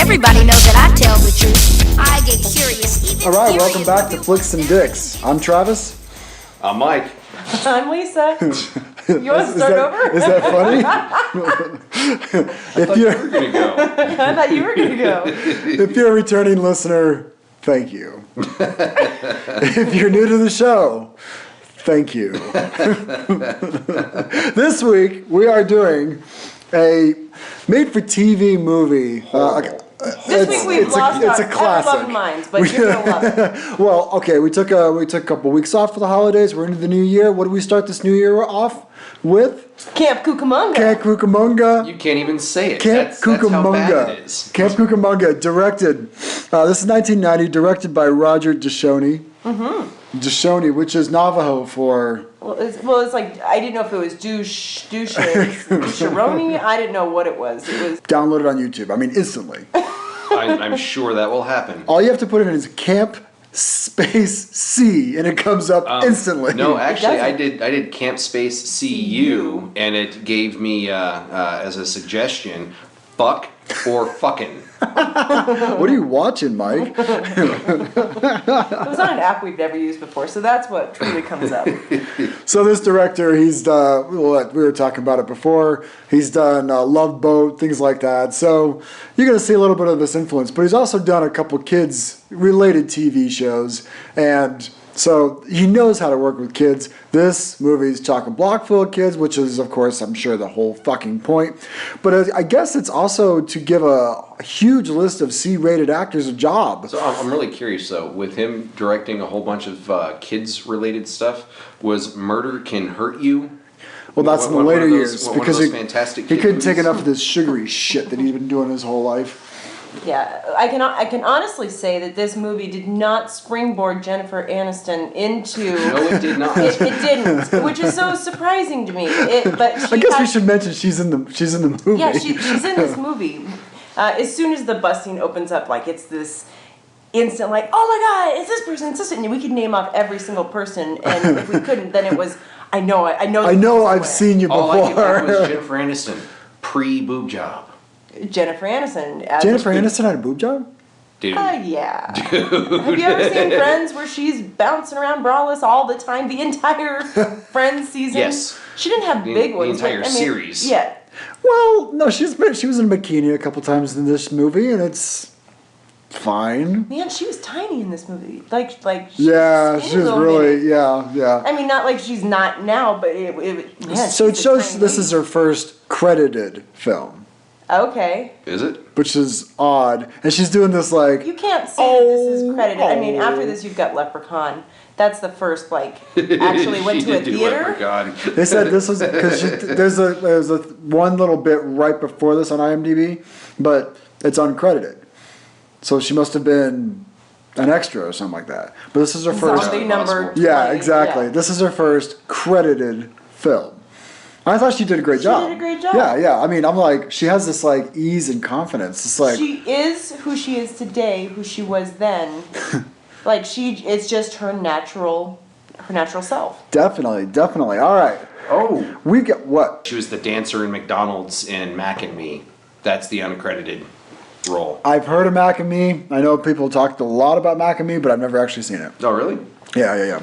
Everybody knows that I tell the truth. I get curious. Even All right, curious welcome back to when Flicks and Dicks. I'm Travis. I'm Mike. I'm Lisa. You want to start over? Is that funny? You were gonna go. I thought you were going to go. If you're a returning listener, thank you. If you're new to the show, thank you. This week, we are doing a made-for-TV movie. This week we've lost it's our a classic. ever-loved minds, but you're going to love it. Well, okay, we took a couple weeks off for the holidays. We're into the new year. What do we start this new year off with? Camp Cucamunga. Camp Cucamunga. You can't even say it. Camp That's how bad Cucamunga. it is. Camp Cucamunga, directed. This is 1990, directed by Roger Deschoney. Mm-hmm. Deschoney, which is Navajo for. Well, it's like, I didn't know if it was doucheroni. I didn't know what it was. It was. Download it on YouTube. I mean, instantly. I'm sure that will happen. All you have to put in is Camp Space C, and it comes up instantly. No, actually, I doesn't. did Camp Space CU, and it gave me as a suggestion, fuck or fucking. What are you watching, Mike? It was on an app we've never used before, so that's what truly comes up. So this director, he's done, we were talking about it before, he's done Love Boat, things like that. So you're going to see a little bit of this influence, but he's also done a couple kids-related TV shows, and so he knows how to work with kids. This movie's chock-a-block full of kids, which is, of course, I'm sure the whole fucking point. But I guess it's also to give a huge list of C-rated actors a job. So I'm really curious, though, with him directing a whole bunch of kids-related stuff, was Murder Can Hurt You? Well, that's in the One of later those- years, one of because those fantastic he kid couldn't take movies. enough of this sugary shit that he's been doing his whole life. Yeah, I can honestly say that this movie did not springboard Jennifer Aniston into. No, it did not. It didn't, which is so surprising to me. But I guess we should mention she's in the movie. Yeah, she's in this movie. As soon as the bus scene opens up, like it's this instant, like, oh my god, it's this person, and we could name off every single person, and if we couldn't, then it was, I know, I've seen you All I could before. think was Jennifer Aniston, pre-boob job. Jennifer Aniston. Jennifer Aniston had a boob job? Dude. Yeah. Have you ever seen Friends where she's bouncing around braless all the time, the entire Friends season? Yes. She didn't have big ones. The entire series. Yeah. Well, no, she was in a bikini a couple times in this movie, and it's fine. Man, she was tiny in this movie. Like. Yeah, she was really, yeah. I mean, not like she's not now, but man. So it she's a shows tiny this lady. is her first credited film, Okay. Is it? which is odd. And she's doing this like, You can't say that this is credited. I mean, after this, you've got Leprechaun. That's the first, actually went She to a did do theater. Leprechaun. they said this was, because there's a one little bit right before this on IMDb, but it's uncredited. So she must have been an extra or something like that. But this is her first. Zombie number Possible. 20. Yeah, exactly. Yeah. This is her first credited film. I thought she did a great job. She did a great job. Yeah. I mean, I'm like, she has this like ease and confidence. It's like, She is who she is today, who she was then. It's just her natural self. definitely. All right. Oh. We get what? She was the dancer in McDonald's in Mac and Me. That's the uncredited role. I've heard of Mac and Me. I know people talked a lot about Mac and Me, but I've never actually seen it. Oh, really? Yeah.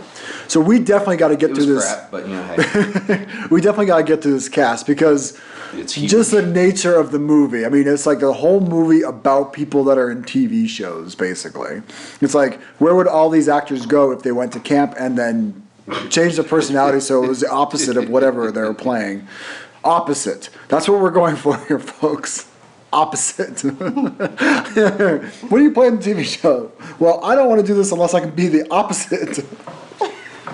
So we definitely got to get It through was this. crap, but hey, We definitely got to get through this cast because it's huge. just the nature of the movie. I mean, it's like a whole movie about people that are in TV shows, basically. It's like, where would all these actors go if they went to camp and then changed their personality so it was the opposite of whatever they were playing? Opposite. That's what we're going for here, folks. Opposite. What do you play in the TV show? Well, I don't want to do this unless I can be the opposite.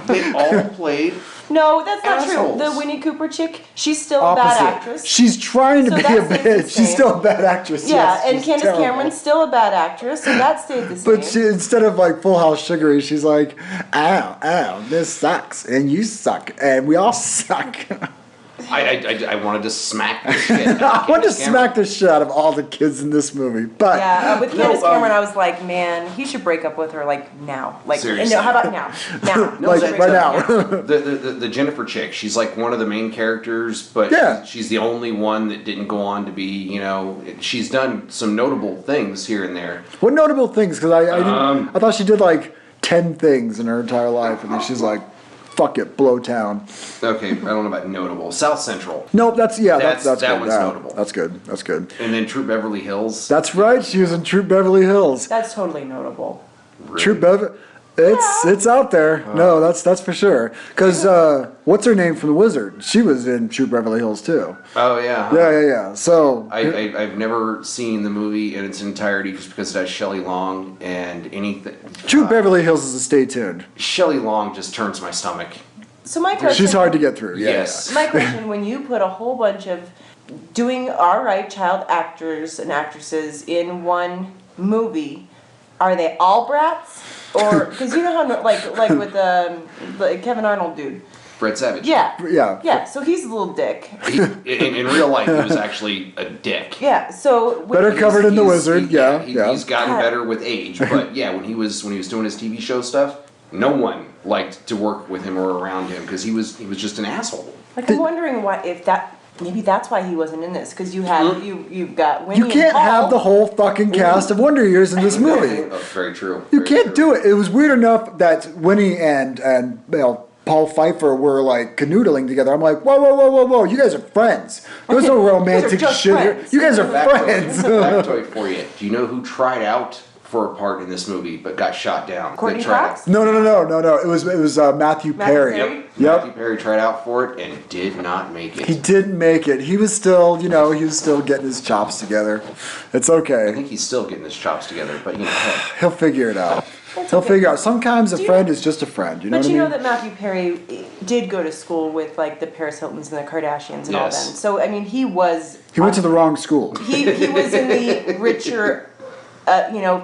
They all played. No, that's not Assholes. true. The Winnie Cooper chick, she's still a bad actress. She's trying to So be that a stays the bitch. She's same. still a bad actress. Yeah, yes, and she's Candace terrible. Cameron's still a bad actress, so that stayed the same. But she, instead of like Full House Sugary, she's like, ow, this sucks, and you suck, and we all suck. I wanted to smack the shit. I wanted to smack the shit out of all the kids in this movie, but Yeah, with Candace Cameron, I was like, man, he should break up with her like now. Like, Seriously. no, how about now? Now. No, like that's- right now. The Jennifer chick, she's like one of the main characters, but Yeah. she's the only one that didn't go on to be, you know, she's done some notable things here and there. What notable things? Because I thought she did like 10 things in her entire life, and then she's like, "Fuck it, blow town." Okay, I don't know about notable. South Central. Nope, that's That good. one's Yeah, notable. That's good. That's good. And then True Beverly Hills. That's right. She was in Troop Beverly Hills. That's totally notable. Really? Troop Beverly. It's out there. No, that's for sure. Because what's her name from The Wizard? She was in Troop Beverly Hills too. Oh, yeah. Yeah. So I've never seen the movie in its entirety just because it has Shelley Long and anything. Troop Beverly Hills is a stay tuned. Shelley Long just turns my stomach. So my question. She's hard to get through. Yeah, Yes. My question: when you put a whole bunch of doing all right child actors and actresses in one movie, are they all brats? Or because you know how like with the Kevin Arnold dude. Brett Savage. Yeah. So he's a little dick. In real life, he was actually a dick. Yeah. So Better covered in The Wizard. Yeah. He's gotten better with age, but yeah, when he was doing his TV show stuff, no one liked to work with him or around him because he was just an asshole. Like I'm wondering why if that. Maybe that's why he wasn't in this, because you have you've got Winnie You can't and Paul. have the whole fucking cast of Wonder Years in this movie. Oh, very true. You Very can't true. do it. It was weird enough that Winnie and you know, Paul Pfeiffer were like canoodling together. I'm like, whoa! You guys are friends. There's no romantic just shit here. friends. You guys are Factoid. friends. Factoid for you. Do you know who tried out for a part in this movie but got shot down? Courtney That tried Cox? out. No. It was Matthew Perry. Perry? Yep. Yep. Matthew Perry tried out for it and did not make it. He didn't make it. He was still, he was still getting his chops together. It's I okay. think he's still getting his chops together, but you know, hey. He'll figure it out. He'll okay. figure out. Sometimes a Do you friend know- is just a friend. You know But what you I know mean? that Matthew Perry did go to school with like the Paris Hiltons and the Kardashians and all Yes. them. So I mean, he was He went to the wrong school. he was in the richer,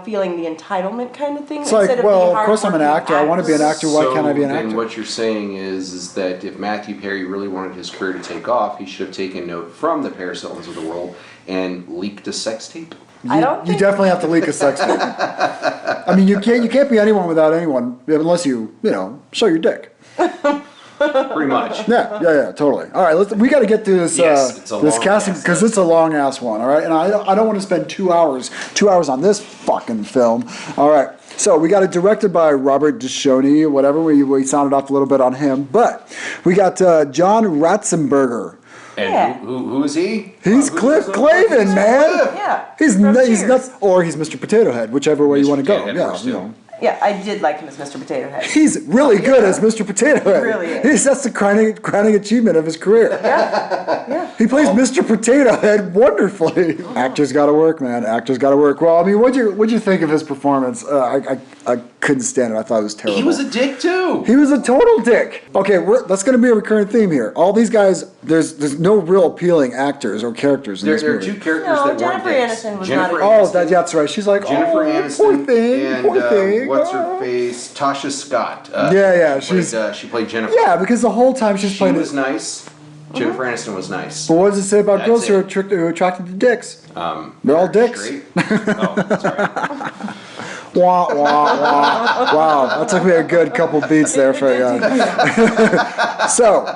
feeling the entitlement kind of thing. It's like, instead of well, the of course I'm an hardworking actor. I want to be an actor. Why can't I be an then actor? what you're saying is that if Matthew Perry really wanted his career to take off, he should have taken note from the Paris Hiltons of the world and leaked a sex tape. I don't You think definitely have to leak a sex tape. I mean, you can't be anyone without anyone unless you show your dick. Pretty much. Yeah, totally. All right, we got to get through this Yes, it's a this long casting ass because list. it's a long ass one. All right, and I don't want to spend 2 hours on this fucking film. All right, so we got it directed by Robert Deschoney, whatever. We sounded off a little bit on him, but we got John Ratzenberger. And Yeah. who is he? He's Who's Cliff the- Clavin, man. Yeah. He's From he's Cheers. not, or he's Mr. Potato Head, whichever way you Mr. want to go. Potato Head Yeah, works you too. know. Yeah, I did like him as Mr. Potato Head. He's really good as Mr. Potato Head. really is. That's the crowning achievement of his career. Yeah. He plays Mr. Potato Head wonderfully. Actors got to work, man. Actors got to work. Well, I mean, what'd you think of his performance? I couldn't stand it. I thought it was terrible. He was a dick too. He was a total dick. Okay, that's going to be a recurring theme here. All these guys, there's no real appealing actors or characters in There this are movie. two characters No, that Jennifer weren't dicks. Aniston was Jennifer not a- Aniston, That's right. She's like, Jennifer poor Aniston thing, and poor thing. what's Oh. her face? Tasha Scott. Yeah, she played Jennifer. Yeah, because the whole time she's She playing was it. nice. Jennifer Aniston was nice. But what does it say about That's girls who are, it. who are attracted to dicks? They're all dicks. Straight. Oh, sorry. Wah, wah, wah. Wow, that took me a good couple beats there for you. So,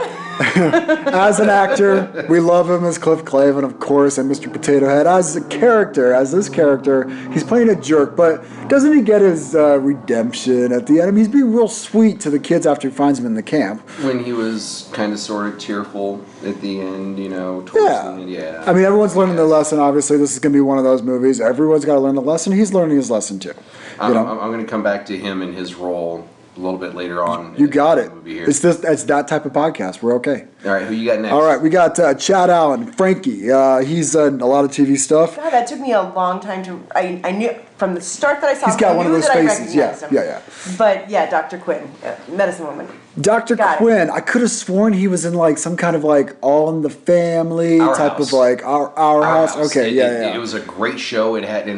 as an actor, we love him as Cliff Clavin, of course, and Mr. Potato Head. As a character, as this character, he's playing a jerk, but doesn't he get his redemption at the end? I mean, he's being real sweet to the kids after he finds them in the camp. When he was kind of sort of tearful at the end, towards the end, yeah. I mean, everyone's learning their lesson. Obviously, this is going to be one of those movies. Everyone's got to learn the lesson. He's learning his lesson, too. I'm going to come back to him and his role a little bit later on. You got in it. the movie here. It's that type of podcast. We're okay. All right, who you got next? All right, we got Chad Allen, Frankie. He's done a lot of TV stuff. God, that took me a long time to. I knew from the start that I saw He's him. got I one of knew those that I faces. Yeah, recognized him. yeah. But yeah, Dr. Quinn, medicine woman. Dr. Got it. Quinn. I could have sworn he was in like some kind of like All in the Family Our type House. of like our house. Okay, yeah. It was a great show. It had,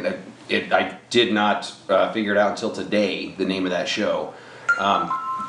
I did not figure it out until today, the name of that show.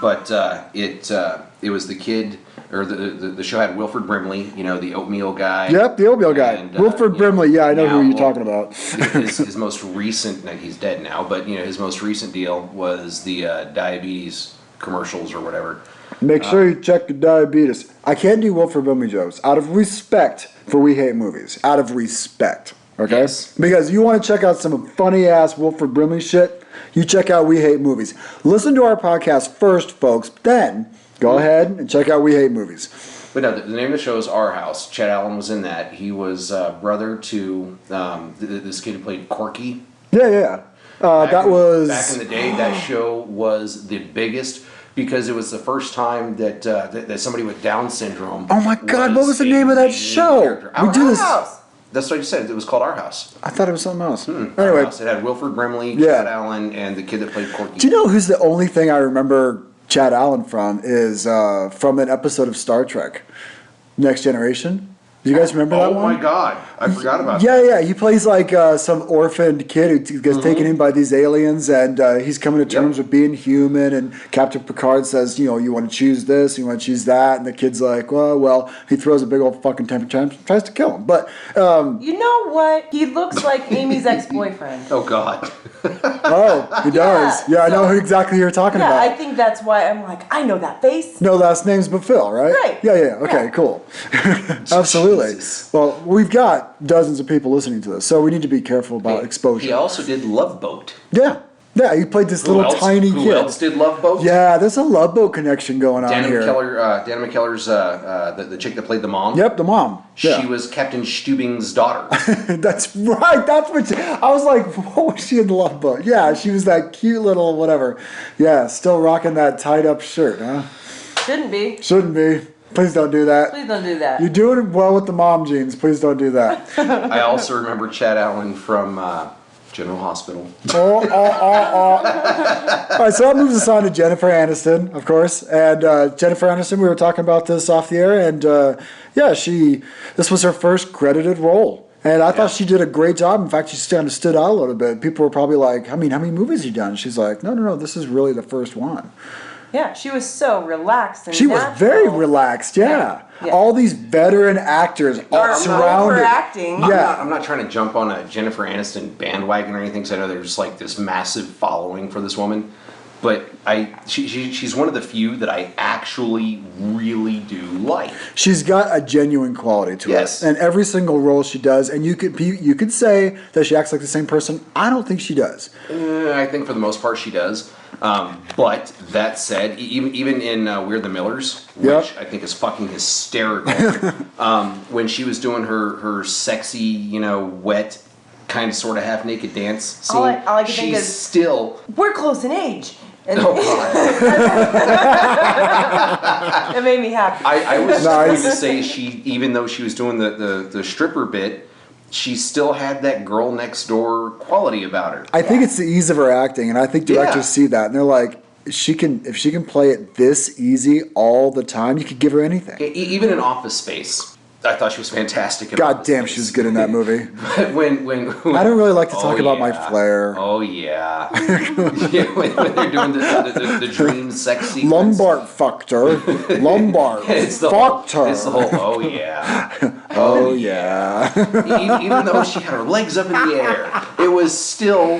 but it was the kid, or the show had Wilford Brimley, the oatmeal guy. Yep, the oatmeal guy. And, Wilford Brimley, yeah, I know who you're talking about. his most recent, he's dead now, but his most recent deal was the diabetes commercials or whatever. Make sure you check your diabetes. I can't do Wilford Brimley jokes out of respect for We Hate Movies. Out of respect, okay? Yes. Because you want to check out some funny ass Wilford Brimley shit, you check out We Hate Movies. Listen to our podcast first, folks. Then go ahead and check out We Hate Movies. But no, the name of the show is Our House. Chad Allen was in that. He was brother to this kid who played Corky. Yeah. Back in the day, that show was the biggest because it was the first time that somebody with Down syndrome. Oh my God! What was the name of that show? Our House. That's what you said. It was called Our House. I thought it was something else. Our Anyway, House. It had Wilford Brimley, Chad Allen, and the kid that played Corky. do you know who's the only thing I remember Chad Allen from is from an episode of Star Trek, Next Generation? Do you guys remember that one? Oh my God, I forgot about that. Yeah. He plays like some orphaned kid who gets taken in by these aliens, and he's coming to terms with being human. And Captain Picard says, you want to choose this, you want to choose that, and the kid's like, well, he throws a big old fucking temper tantrum, tries to kill him. But you know what? He looks like Amy's ex-boyfriend. Oh God. oh, he does. Yeah, I know who exactly you're talking about. I think that's why I'm like, I know that face. No last names but Phil, right? Right. Yeah. Okay, cool. Absolutely. Jesus. Well, we've got dozens of people listening to this, so we need to be careful about exposure. He also did Love Boat. Yeah, he played this little tiny kid. Who else did Love Boat? Yeah, there's a Love Boat connection going on here. Dana McKellar's the chick that played the mom. Yep, the mom. Yeah. She was Captain Stubing's daughter. That's right. That's what I was like. What was she in the Love Boat? Yeah, she was that cute little whatever. Yeah, still rocking that tied up shirt, huh? Shouldn't be. Shouldn't be. Please don't do that. Please don't do that. You're doing well with the mom jeans. Please don't do that. I also remember Chad Allen from General Hospital. All right, so that moves us on to Jennifer Aniston, of course. And Jennifer Aniston, we were talking about this off the air, and this was her first credited role. And I thought she did a great job. In fact, she kind of stood out a little bit. People were probably like, how many movies have you done? She's like, no, this is really the first one. Yeah, she was so relaxed and She natural. was very relaxed, yeah. All these veteran actors all surrounded. Overacting. Yeah. I'm not trying to jump on a Jennifer Aniston bandwagon or anything, because I know there's like this massive following for this woman. But she's one of the few that I actually really do like. She's got a genuine quality to her. And every single role she does, and you could say that she acts like the same person. I don't think she does. I think for the most part she does. But that said, even in We're the Millers, which I think is fucking hysterical, when she was doing her sexy, wet, kind of sort of half naked dance scene, all I can think is still we're close in age. And oh God! It made me happy. I was going to say even though she was doing the stripper bit, she still had that girl next door quality about her. I think it's the ease of her acting, and I think directors see that, and they're like, if she can play it this easy all the time, you could give her anything. Even in Office Space, I thought she was fantastic. God damn, she was good in that movie. But when I don't really like to talk about my flair. Oh yeah, when they're doing the dream sex sequence. Lombard fucked her. Lombard fucked her. It's the whole oh yeah. Oh yeah. Even though she had her legs up in the air, it was still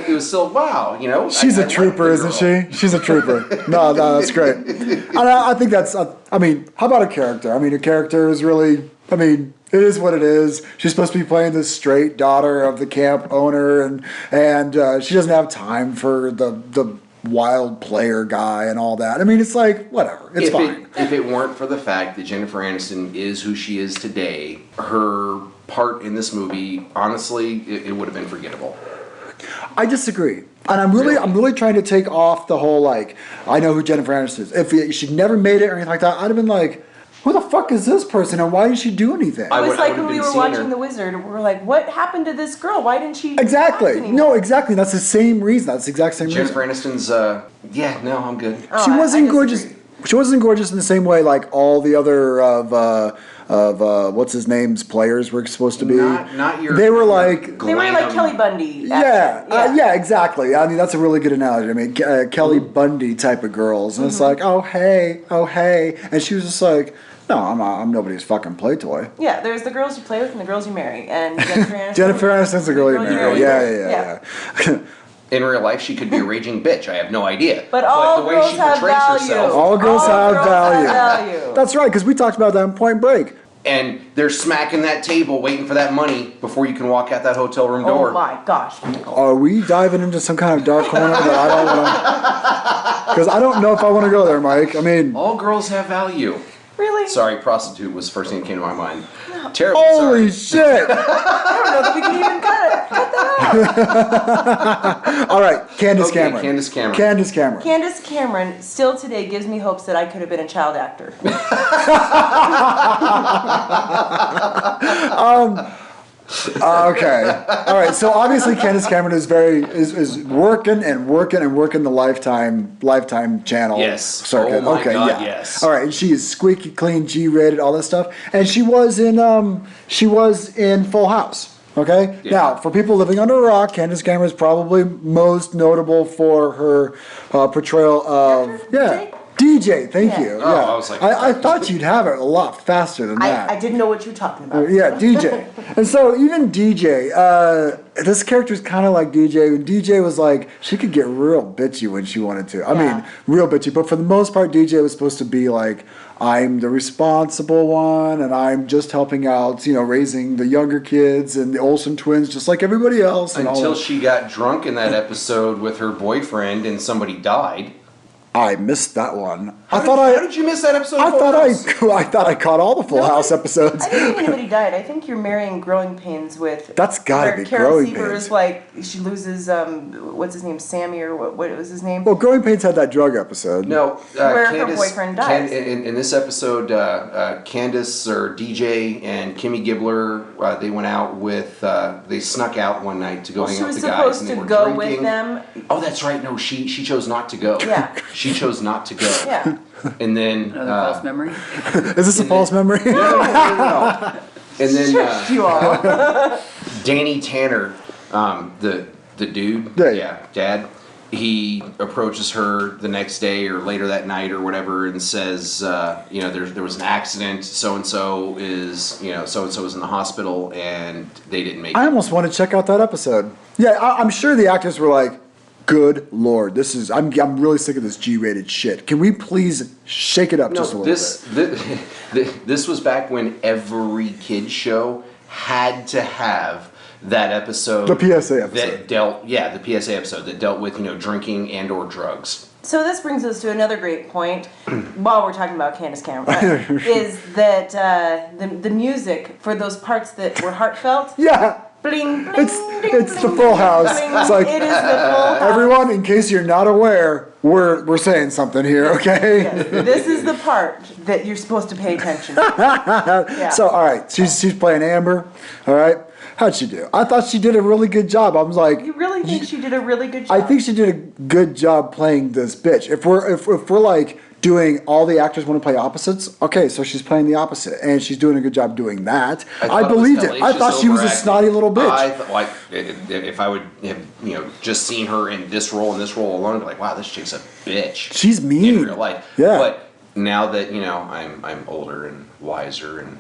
wow. She's a trooper, isn't she? She's a trooper. No, that's great. And I think that's. I mean, how about a character? I mean, a character is really. I mean, it is what it is. She's supposed to be playing this straight daughter of the camp owner, and she doesn't have time for the wild player guy and all that. I mean, it's like, whatever. It's fine. If it weren't for the fact that Jennifer Aniston is who she is today, her part in this movie, honestly, it would have been forgettable. I disagree. And I'm really trying to take off the whole, like, I know who Jennifer Aniston is. If she'd never made it or anything like that, I'd have been like, who the fuck is this person and why did she do anything? It was like when we were watching The Wizard, we were like, what happened to this girl? Why didn't she Exactly. No, exactly. That's the same reason. That's the exact same Jennifer reason. Aniston's, I'm good. She wasn't gorgeous. She wasn't gorgeous in the same way like all the other of what's his name's players were supposed to be. Not your. They were not your like. They were like glam. Kelly Bundy. Yeah, action. yeah, exactly. I mean, that's a really good analogy. I mean, Kelly Bundy type of girls, and it's like, oh hey, and she was just like, no, I'm nobody's fucking play toy. Yeah, there's the girls you play with and the girls you marry, and Jennifer Aniston. Jennifer Aniston's the girl you marry. Yeah. In real life, she could be a raging bitch. I have no idea. But all the way girls she have portrays value. herself, All girls have value. value. That's right, because we talked about that in Point Break. and they're smacking that table, waiting for that money before you can walk out that hotel room door. Oh my gosh. Are we diving into some kind of dark corner that I don't want to? Because I don't know if I want to go there, Mike. I mean, All girls have value. Really? Sorry, prostitute was the first thing that came to my mind. Terribly holy sorry. shit! I don't know that we can even cut that out. All right, Candace Okay, Cameron. Candace Cameron. Candace Cameron. Candace Cameron still today gives me hopes that I could have been a child actor. Okay. All right. So obviously, Candace Cameron is working the Lifetime channel Yes. circuit. Oh my okay. God, Yeah. yes. All right. And she is squeaky clean, G-rated, all that stuff. And she was in Full House. Okay. Yeah. Now, for people living under a rock, Candace Cameron is probably most notable for her portrayal of DJ. Thank you. Oh, Yeah. I was like- I thought you'd have it a lot faster than that. I didn't know what you were talking about. Yeah, DJ. And so even DJ, this character's kind of like DJ. DJ was like, she could get real bitchy when she wanted to. I mean, real bitchy. But for the most part, DJ was supposed to be like, I'm the responsible one, and I'm just helping out, raising the younger kids and the Olsen twins, just like everybody else. And Until all she got drunk in that episode with her boyfriend and somebody died. I missed that one. How did you miss that episode? I of Full thought House? I thought I caught all the Full House episodes. I didn't think anybody died. I think you're marrying Growing Pains with. That's gotta where be Karen Growing Seaver Pains. is like she loses what's his name, Sammy, or what was his name? Well, Growing Pains had that drug episode. No, Where her boyfriend dies. In this episode, Candace or DJ and Kimmy Gibbler, they went out with. They snuck out one night to go hang She out was with the guys, supposed and they to were go drinking. with them. Oh, that's right. No, she chose not to go. Yeah. She chose not to go. Yeah. And then Another false memory? Is this a false memory? no. And then You all. Danny Tanner, the dude, dad, he approaches her the next day or later that night or whatever and says, there was an accident. So and so is in the hospital and they didn't make I it. almost want to check out that episode. Yeah, I'm sure the actors were like, "Good Lord, I'm really sick of this G-rated shit. Can we please shake it up just a little bit?" This was back when every kids show had to have that episode. The PSA episode. The PSA episode that dealt with drinking and or drugs. So this brings us to another great point, while we're talking about Candace Cameron, is that the music for those parts that were heartfelt. Yeah. Bling, bling, It's bling, the bling, Full House. bling. It's like, It is the Full House. everyone, in case you're not aware, we're saying something here, okay? Yes, this is the part that you're supposed to pay attention to. Yeah. So, all right, she's playing Amber. All right, how'd she do? I thought she did a really good job. I was like, You really think she did a really good job? I think she did a good job playing this bitch. If we're like doing all the actors want to play opposites, okay, so she's playing the opposite, and she's doing a good job doing that. I believed it. I thought she was a snotty little bitch. If I would have just seen her in this role alone, I'd be like, wow, this chick's a bitch. She's mean in real life. Yeah. But now that I'm older and wiser and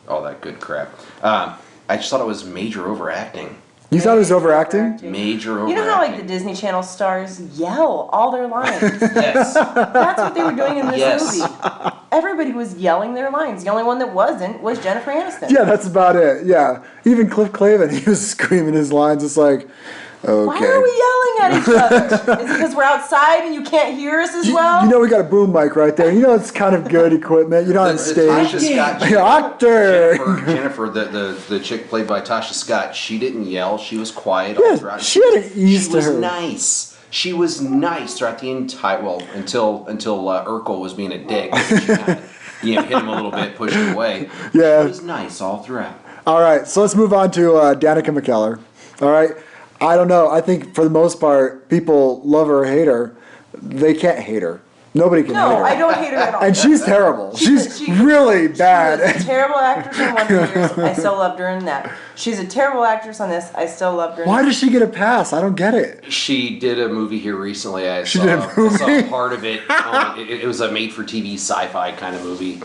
all that good crap, I just thought it was major overacting. You thought it was overacting? Major overacting. You know how like the Disney Channel stars yell all their lines? Yes. That's what they were doing in this Yes. movie. Everybody was yelling their lines. The only one that wasn't was Jennifer Aniston. Yeah, that's about it. Yeah, even Cliff Clavin, he was screaming his lines. It's like, okay. Why are we yelling at each other? Is it because we're outside and you can't hear us as well? You know we got a boom mic right there. It's kind of good equipment. You're not on The stage. Tasha Scott chick- Actor. Jennifer, the chick played by Tasha Scott, she didn't yell. She was quiet all Yeah, throughout. she had an ease She to was her. nice. She was nice throughout the entire. Well, until Urkel was being a dick. She kinda, hit him a little bit, pushed him away. Yeah. She was nice all throughout. All right, so let's move on to Danica McKellar. All right, I don't know. I think for the most part, people love her or hate her. They can't hate her. Nobody can hate No, her. I don't hate her at all. And she's terrible. She's really bad. She was a terrible actress in Wonder Years. I still loved her in that. She's a terrible actress on this. I still loved her. Why does she get a pass? I don't get it. She did a movie here recently. Did a movie? I saw part of it. It was a made-for-TV sci-fi kind of movie.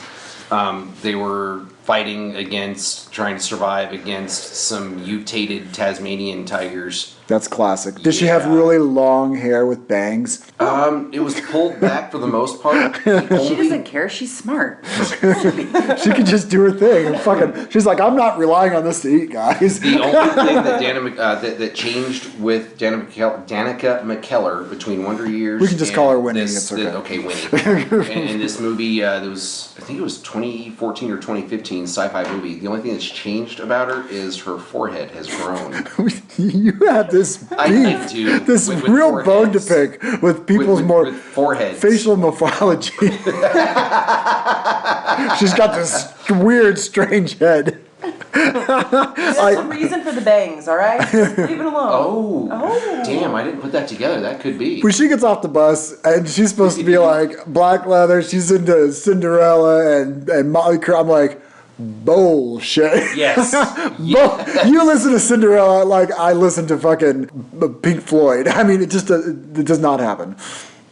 They were fighting trying to survive against some mutated Tasmanian tigers. That's classic. Did she have Yeah. really long hair with bangs? It was pulled back for the most part. She doesn't care. She's smart. She could just do her thing. And fucking, she's like, I'm not relying on this to eat, guys. The only thing that that changed with Danica McKellar between Wonder Years. We can just call her Winnie, it's okay. Okay, Winnie. and this movie, there was, I think it was 2014 or 2015 sci-fi movie. The only thing that's changed about her is her forehead has grown. You have this beef, I do. this With real bone to foreheads. pick with people's with foreheads. facial morphology. She's got this weird, strange head. That's the reason for the bangs, all right? Just leave it alone. Oh, damn! I didn't put that together. That could be. When she gets off the bus and she's supposed to be like black leather, she's into Cinderella and Molly Crew. I'm like, bullshit. Yes. You listen to Cinderella like I listen to fucking Pink Floyd. I mean, it does not happen.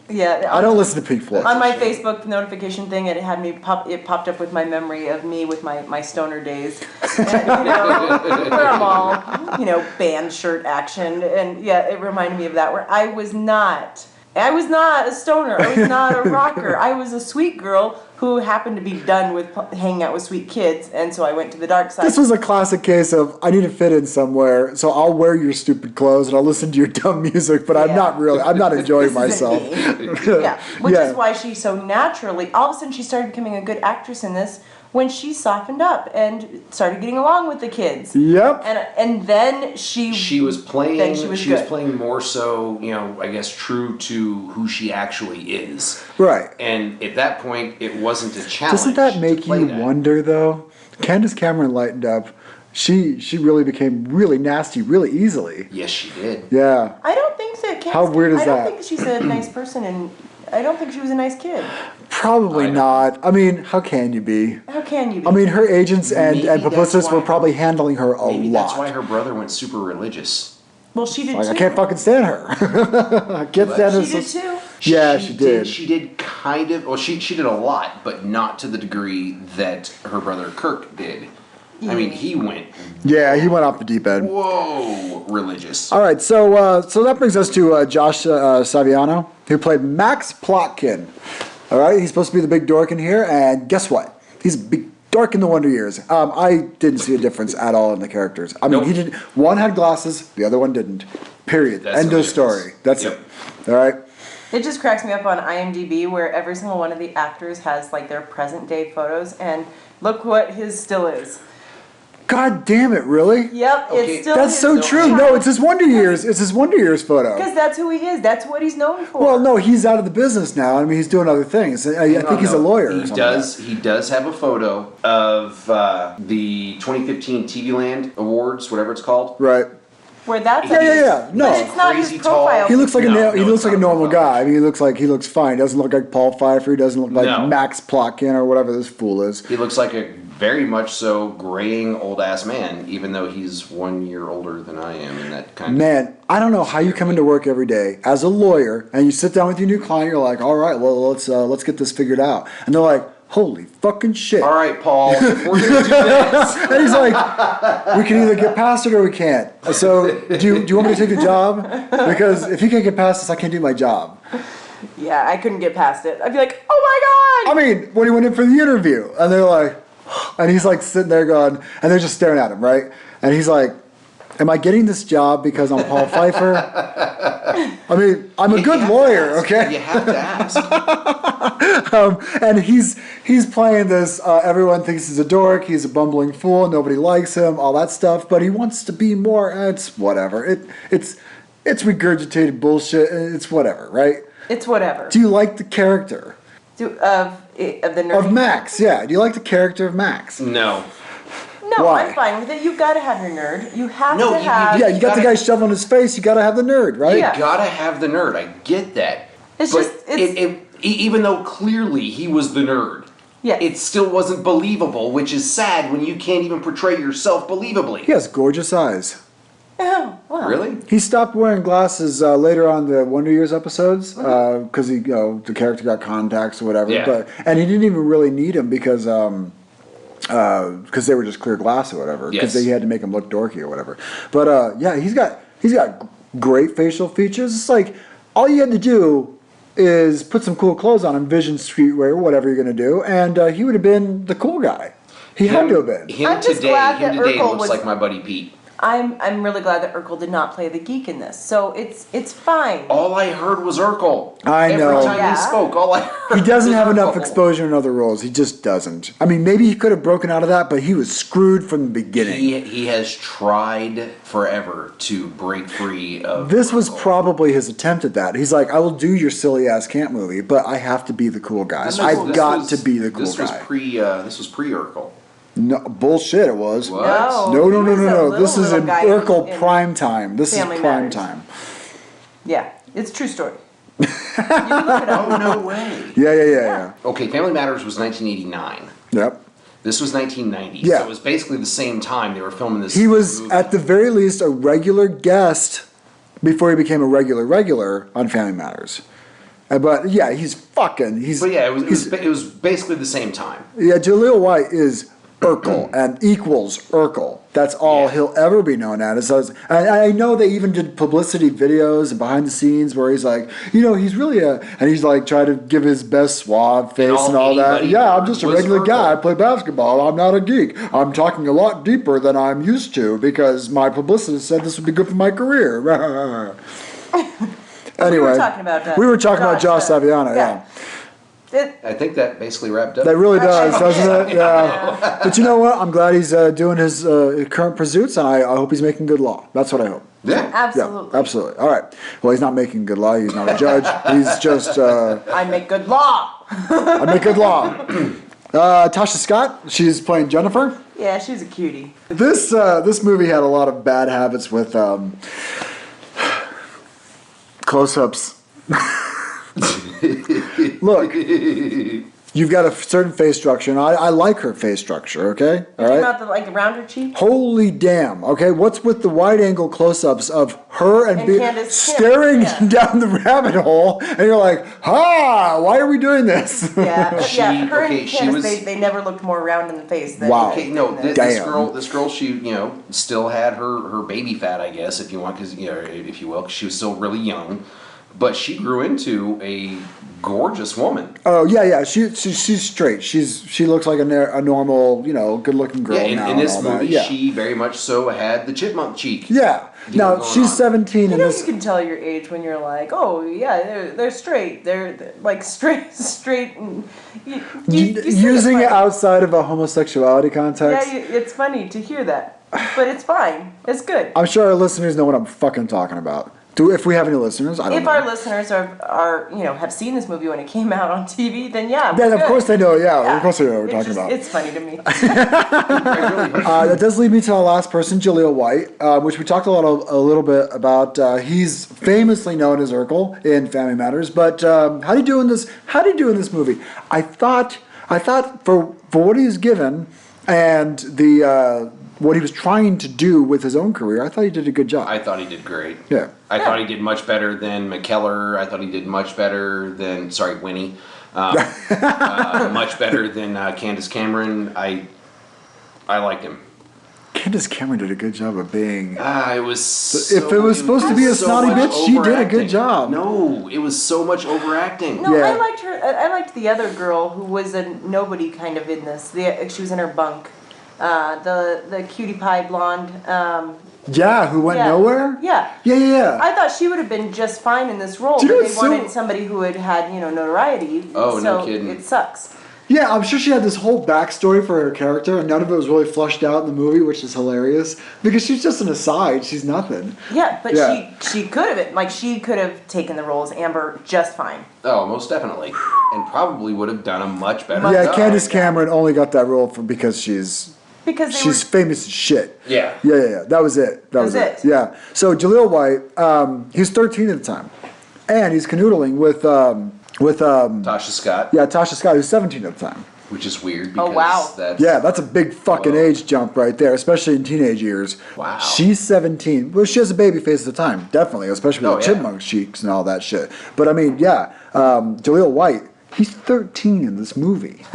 Yeah. I don't listen to Pink Floyd. On my Facebook notification thing, it had me it popped up with my memory of me with my stoner days, and, where I'm all, band shirt action, and yeah, it reminded me of that, where I was not a stoner, I was not a rocker, I was a sweet girl who happened to be done with hanging out with sweet kids, and so I went to the dark side. This was a classic case of I need to fit in somewhere, so I'll wear your stupid clothes and I'll listen to your dumb music, but I'm not enjoying myself. Yeah, which Yeah. is why she so naturally, all of a sudden she started becoming a good actress in this when she softened up and started getting along with the kids. Yep. And then she was playing. Then she was good. playing more so, I guess, true to who she actually is. Right. And at that point, it wasn't a challenge. Doesn't that make to play you that. wonder, though? Candace Cameron lightened up. She really became really nasty really easily. Yes, she did. Yeah. I don't think that. How weird is I that? don't think she's a nice person, and I don't think she was a nice kid. Probably I know. not. I mean, how can you be? How can you be? I mean, her agents and Maybe that's publicists were why- probably handling her a Maybe lot. that's why her brother went super religious. well, she did Like, too. I can't fucking stand her. I can't stand her. She did too. Yeah, she did. She did kind of. Well, she did a lot, but not to the degree that her brother Kirk did. I mean, he went Yeah, he went off the deep end. whoa religious. All right, so that brings us to Josh Saviano, who played Max Plotkin. All right, he's supposed to be the big dork in here, and guess what? He's a big dork in the Wonder Years. I didn't see a difference at all in the characters. I mean, Nope. he did. One had glasses, the other one didn't. Period. That's End the of story. difference. That's Yep. it. All right. It just cracks me up on IMDb where every single one of the actors has like their present day photos, and look what his still is. God damn it! Really? Yep, Okay, it's still. That's so true. No, it's his Wonder Years. It's his Wonder Years photo. Because that's who he is. That's what he's known for. Well, no, he's out of the business now. I mean, he's doing other things. I think he's a lawyer. or He something does. like He does have a photo of the 2015 TV Land Awards, whatever it's called. that. Right. Where that's Yeah. No. But it's not his Crazy tall. profile. He looks like No, he looks it's like a not normal a guy. I mean, he looks fine. He doesn't look like Paul Pfeiffer. He doesn't look like No. Max Plotkin or whatever this fool is. He looks like a very much so graying old ass man, even though he's 1 year older than I am, and that kind of. Man, I don't know how you come into work every day as a lawyer and you sit down with your new client. You're like, all right, well, let's get this figured out. And they're like, holy fucking shit. All right, Paul. If we're gonna do this. And he's like, we can either get past it or we can't. So do you want me to take the job? Because if you can't get past this, I can't do my job. Yeah, I couldn't get past it. I'd be like, oh my god! I mean, when he went in for the interview, and they're like, and he's like sitting there going, and they're just staring at him, right? And he's like, am I getting this job because I'm Paul Pfeiffer? I mean, I'm a You good have to lawyer, ask. okay? You have to ask. And he's playing this, everyone thinks he's a dork, he's a bumbling fool, nobody likes him, all that stuff, but he wants to be more, it's whatever. It's regurgitated bullshit, it's whatever, right? It's whatever. Do you like the character? Of the nerd. Of Max, yeah. Do you like the character of Max? No. No, Why? I'm fine with it. You've got to have your nerd. You have No, to you- have. Yeah, you got the gotta- guy shoveling his face, you gotta have the nerd, right? Yeah. You gotta have the nerd. I get that. It's but just- it's- even though clearly he was the nerd. Yeah. It still wasn't believable, which is sad when you can't even portray yourself believably. He has gorgeous eyes. Oh, wow. Really? He stopped wearing glasses later on the Wonder Years episodes because the character got contacts or whatever. Yeah. And he didn't even really need them because they were just clear glass or whatever. Because Yes. he had to make him look dorky or whatever. But yeah, he's got great facial features. It's like all you had to do is put some cool clothes on him, Vision streetwear, whatever you're gonna do, and he would have been the cool guy. He had to have been. Him I'm just today, glad that looks Urkel was- like my buddy Pete. I'm really glad that Urkel did not play the geek in this, so it's fine. All I heard was Urkel. I know. Every time Yeah. he spoke, all I heard He doesn't was have enough Urkel. exposure in other roles. He just doesn't. I mean, maybe he could have broken out of that, but he was screwed from the beginning. He has tried forever to break free of. This was Urkel. probably his attempt at that. He's like, I will do your silly ass camp movie, but I have to be the cool guy. This I've got to be the cool this guy. This was pre Urkel. No bullshit. It was. What? No. he was a This is little in guy Urkel in prime time. This is Family prime Matters. time. Yeah, it's a true story. You can look it up. Oh no way. Yeah. Okay, Family Matters was 1989. Yep. This was 1990. Yeah. So it was basically the same time they were filming this. He was movie. at the very least a regular guest before he became a regular on Family Matters. But yeah, he's. But yeah, it was basically the same time. Yeah, Jaleel White is Urkel and equals Urkel. That's all he'll ever be known as. So I know they even did publicity videos and behind the scenes where he's like, he's really and he's like trying to give his best suave face and all that. anybody Yeah, I'm just a was regular guy. I Urkel. play basketball. I'm not a geek. I'm talking a lot deeper than I'm used to because my publicist said this would be good for my career. Anyway, We were talking about Josh Saviano. Yeah. I think that basically wrapped up. That really does, doesn't it? Yeah. But you know what? I'm glad he's doing his current pursuits, and I hope he's making good law. That's what I hope. Yeah. Absolutely. Yeah, absolutely. All right. Well, he's not making good law. He's not a judge. He's just, I make good law. I make good law. Tasha Scott, she's playing Jennifer. Yeah, she's a cutie. This movie had a lot of bad habits with close-ups. Look, you've got a certain face structure, and I like her face structure, okay? All right? About the around her cheek. Holy damn, okay? What's with the wide-angle close-ups of her and Candace staring Cameron, down the rabbit hole, and you're like, why are we doing this? Yeah, but She- yeah. Her okay, and she Candace, was- they never looked more round in the face than. Wow. Okay, no, than this Damn. girl, she, still had her baby fat, I guess, if you want, if you will, 'cause she was still really young, but she grew into a gorgeous woman. Oh, yeah, she's straight. She looks like a normal, good-looking girl Yeah, now. in this and all that. movie, Yeah. she very much so had the chipmunk cheek. Yeah. Now, going she's on. 17 You in know, this. you can tell your age when you're like, oh yeah, they're straight. They're like straight, and you see Using it funny. outside of a homosexuality context. Yeah, it's funny to hear that, but it's fine. It's good. I'm sure our listeners know what I'm fucking talking about. If we have any listeners, I don't If know. our listeners are have seen this movie when it came out on TV, then yeah. Then we're of good. course they know. Yeah, Yeah. of course they know what we're It's talking just- about. It's funny to me. That does lead me to our last person, Jaleel White, which we talked a little bit about. He's famously known as Urkel in Family Matters, but how do you do in this? How do you do in this movie? I thought for what he's given and the what he was trying to do with his own career, I thought he did a good job. I thought he did great. Yeah. I thought he did much better than McKellar. I thought he did much better than, Winnie. Much better than Candace Cameron. I liked him. Candace Cameron did a good job of being. It was. If it was supposed to be a so snotty much bitch, she did a good overacting. job. No, it was so much overacting. No, Yeah. I liked her. I liked the other girl who was a nobody kind of in this. She was in her bunk. The cutie pie blonde. Yeah, who went Yeah. nowhere? Yeah. Yeah. I thought she would have been just fine in this role, Do you but know they what's so- wanted somebody who had notoriety. Oh, no so kidding. It sucks. Yeah, I'm sure she had this whole backstory for her character, and none of it was really flushed out in the movie, which is hilarious. Because she's just an aside; she's nothing. Yeah, but Yeah. she could have she could have taken the role as Amber just fine. Oh, most definitely, and probably would have done a much better Yeah, job. Candace Cameron only got that role because she's Because she's famous as shit. Yeah. Yeah. That was it. That was it. it. Yeah. So Jaleel White, he's 13 at the time, and he's canoodling with with Tasha Scott. yeah, Tasha Scott, who's 17 at the time. Which is weird because wow. That's a big fucking age jump right there, especially in teenage years. Wow. She's 17. Well, she has a baby face at the time, definitely, especially with the chipmunk cheeks and all that shit. But I mean, Jaleel White, he's 13 in this movie.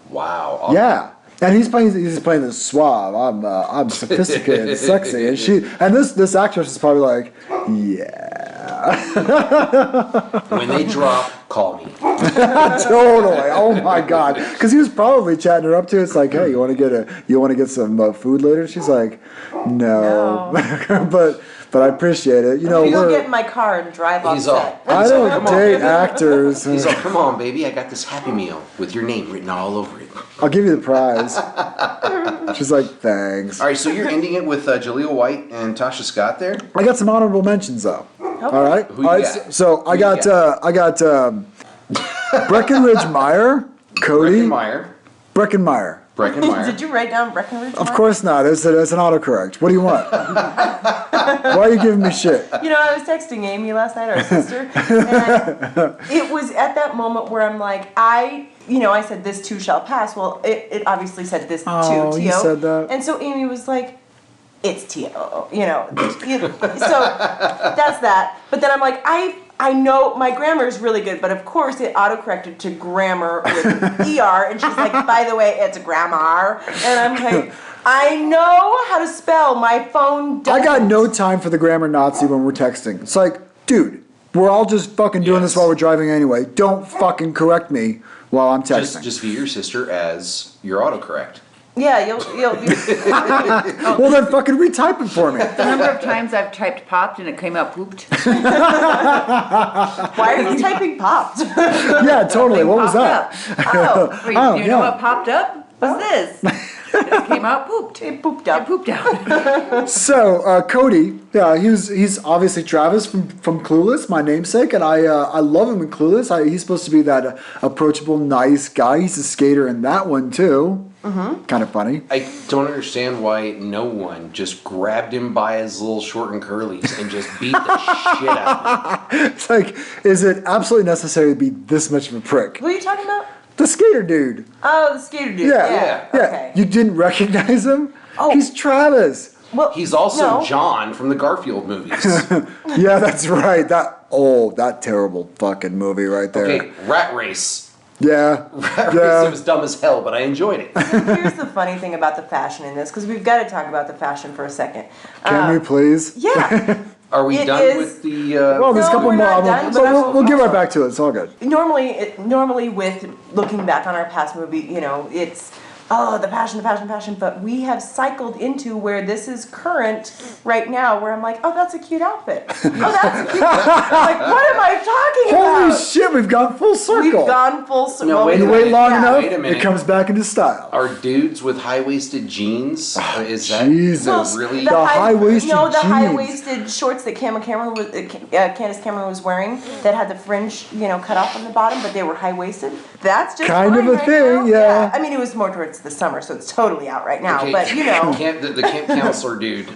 Wow. Yeah. And he's playing this suave. I'm sophisticated and sexy, and this actress is probably like, When they drop, call me. totally. Oh my god, because he was probably chatting her up too. It's like, hey, you want to get some food later? She's like, no. but I appreciate it. You know, You'll get in my car and drive off set. I don't date actors. He's like, come on, baby, I got this Happy Meal with your name written all over it. I'll give you the prize. She's like, thanks. All right, so you're ending it with Jaleel White and Tasha Scott there? I got some honorable mentions though. All right. Who you got? So I got Breckenridge Meyer, Cody. Breckenmeyer. Did you write down Breckenridge? Of course not. It's an autocorrect. What do you want? Why are you giving me shit? You know, I was texting Amy last night, our sister, and it was at that moment where I'm like, I said this too shall pass. Well, it obviously said this too, T-O. You said that. And so Amy was like, it's T-O, so that's that. But then I'm like, I know my grammar is really good, but of course it autocorrected to grammar with ER, and she's like, by the way, it's grammar. And I'm like, I know how to spell, my phone doesn't. I got no time for the grammar Nazi when we're texting. It's like, dude, we're all just fucking doing this while we're driving anyway. Don't fucking correct me while I'm texting. Just view your sister as your autocorrect. Yeah, you'll Well, then fucking retype it for me. The number of times I've typed popped and it came out pooped. Why are you typing popped? Yeah, totally. What was that? Oh, wait, Oh, do you know what popped up? What's this? It came out pooped. It pooped up. It pooped out. So Cody, he's obviously Travis from Clueless, my namesake, and I love him in Clueless. He's supposed to be that approachable, nice guy. He's a skater in that one too. Mm-hmm. Kind of funny. I don't understand why no one just grabbed him by his little short and curlies and just beat the shit out of him. It's like, is it absolutely necessary to be this much of a prick? Who are you talking about? The skater dude. Oh, the skater dude. Yeah. Okay. You didn't recognize him? Oh. He's Travis. Well, He's also no. John from the Garfield movies. Yeah, that's right. That terrible fucking movie right there. Okay, Rat Race. Yeah. Rat Race, it was dumb as hell, but I enjoyed it. Here's the funny thing about the fashion in this, because we've got to talk about the fashion for a second. Can we please? Yeah. Are we It done is- with the... Well, there's a No, couple we're more. not done, So but we'll get right back to it. It's all good. Normally with looking back on our past movie, it's the passion, but we have cycled into where this is current right now, where I'm like, oh, that's a cute outfit. Oh, that's a cute outfit. I'm like, what am I talking Holy about? shit, we've gone full circle. We've gone full circle. No, wait a You minute. wait long Yeah. enough, Wait a minute. it comes back into style. Are dudes with high-waisted jeans? Is that Jesus. really... The high-waisted No, the jeans. high-waisted shorts that Candace Cameron was wearing that had the fringe, cut off on the bottom, but they were high-waisted. That's just Kind of fine a right thing, now. yeah. I mean, it was more towards the summer, so it's totally out right now. Okay, But the camp counselor dude,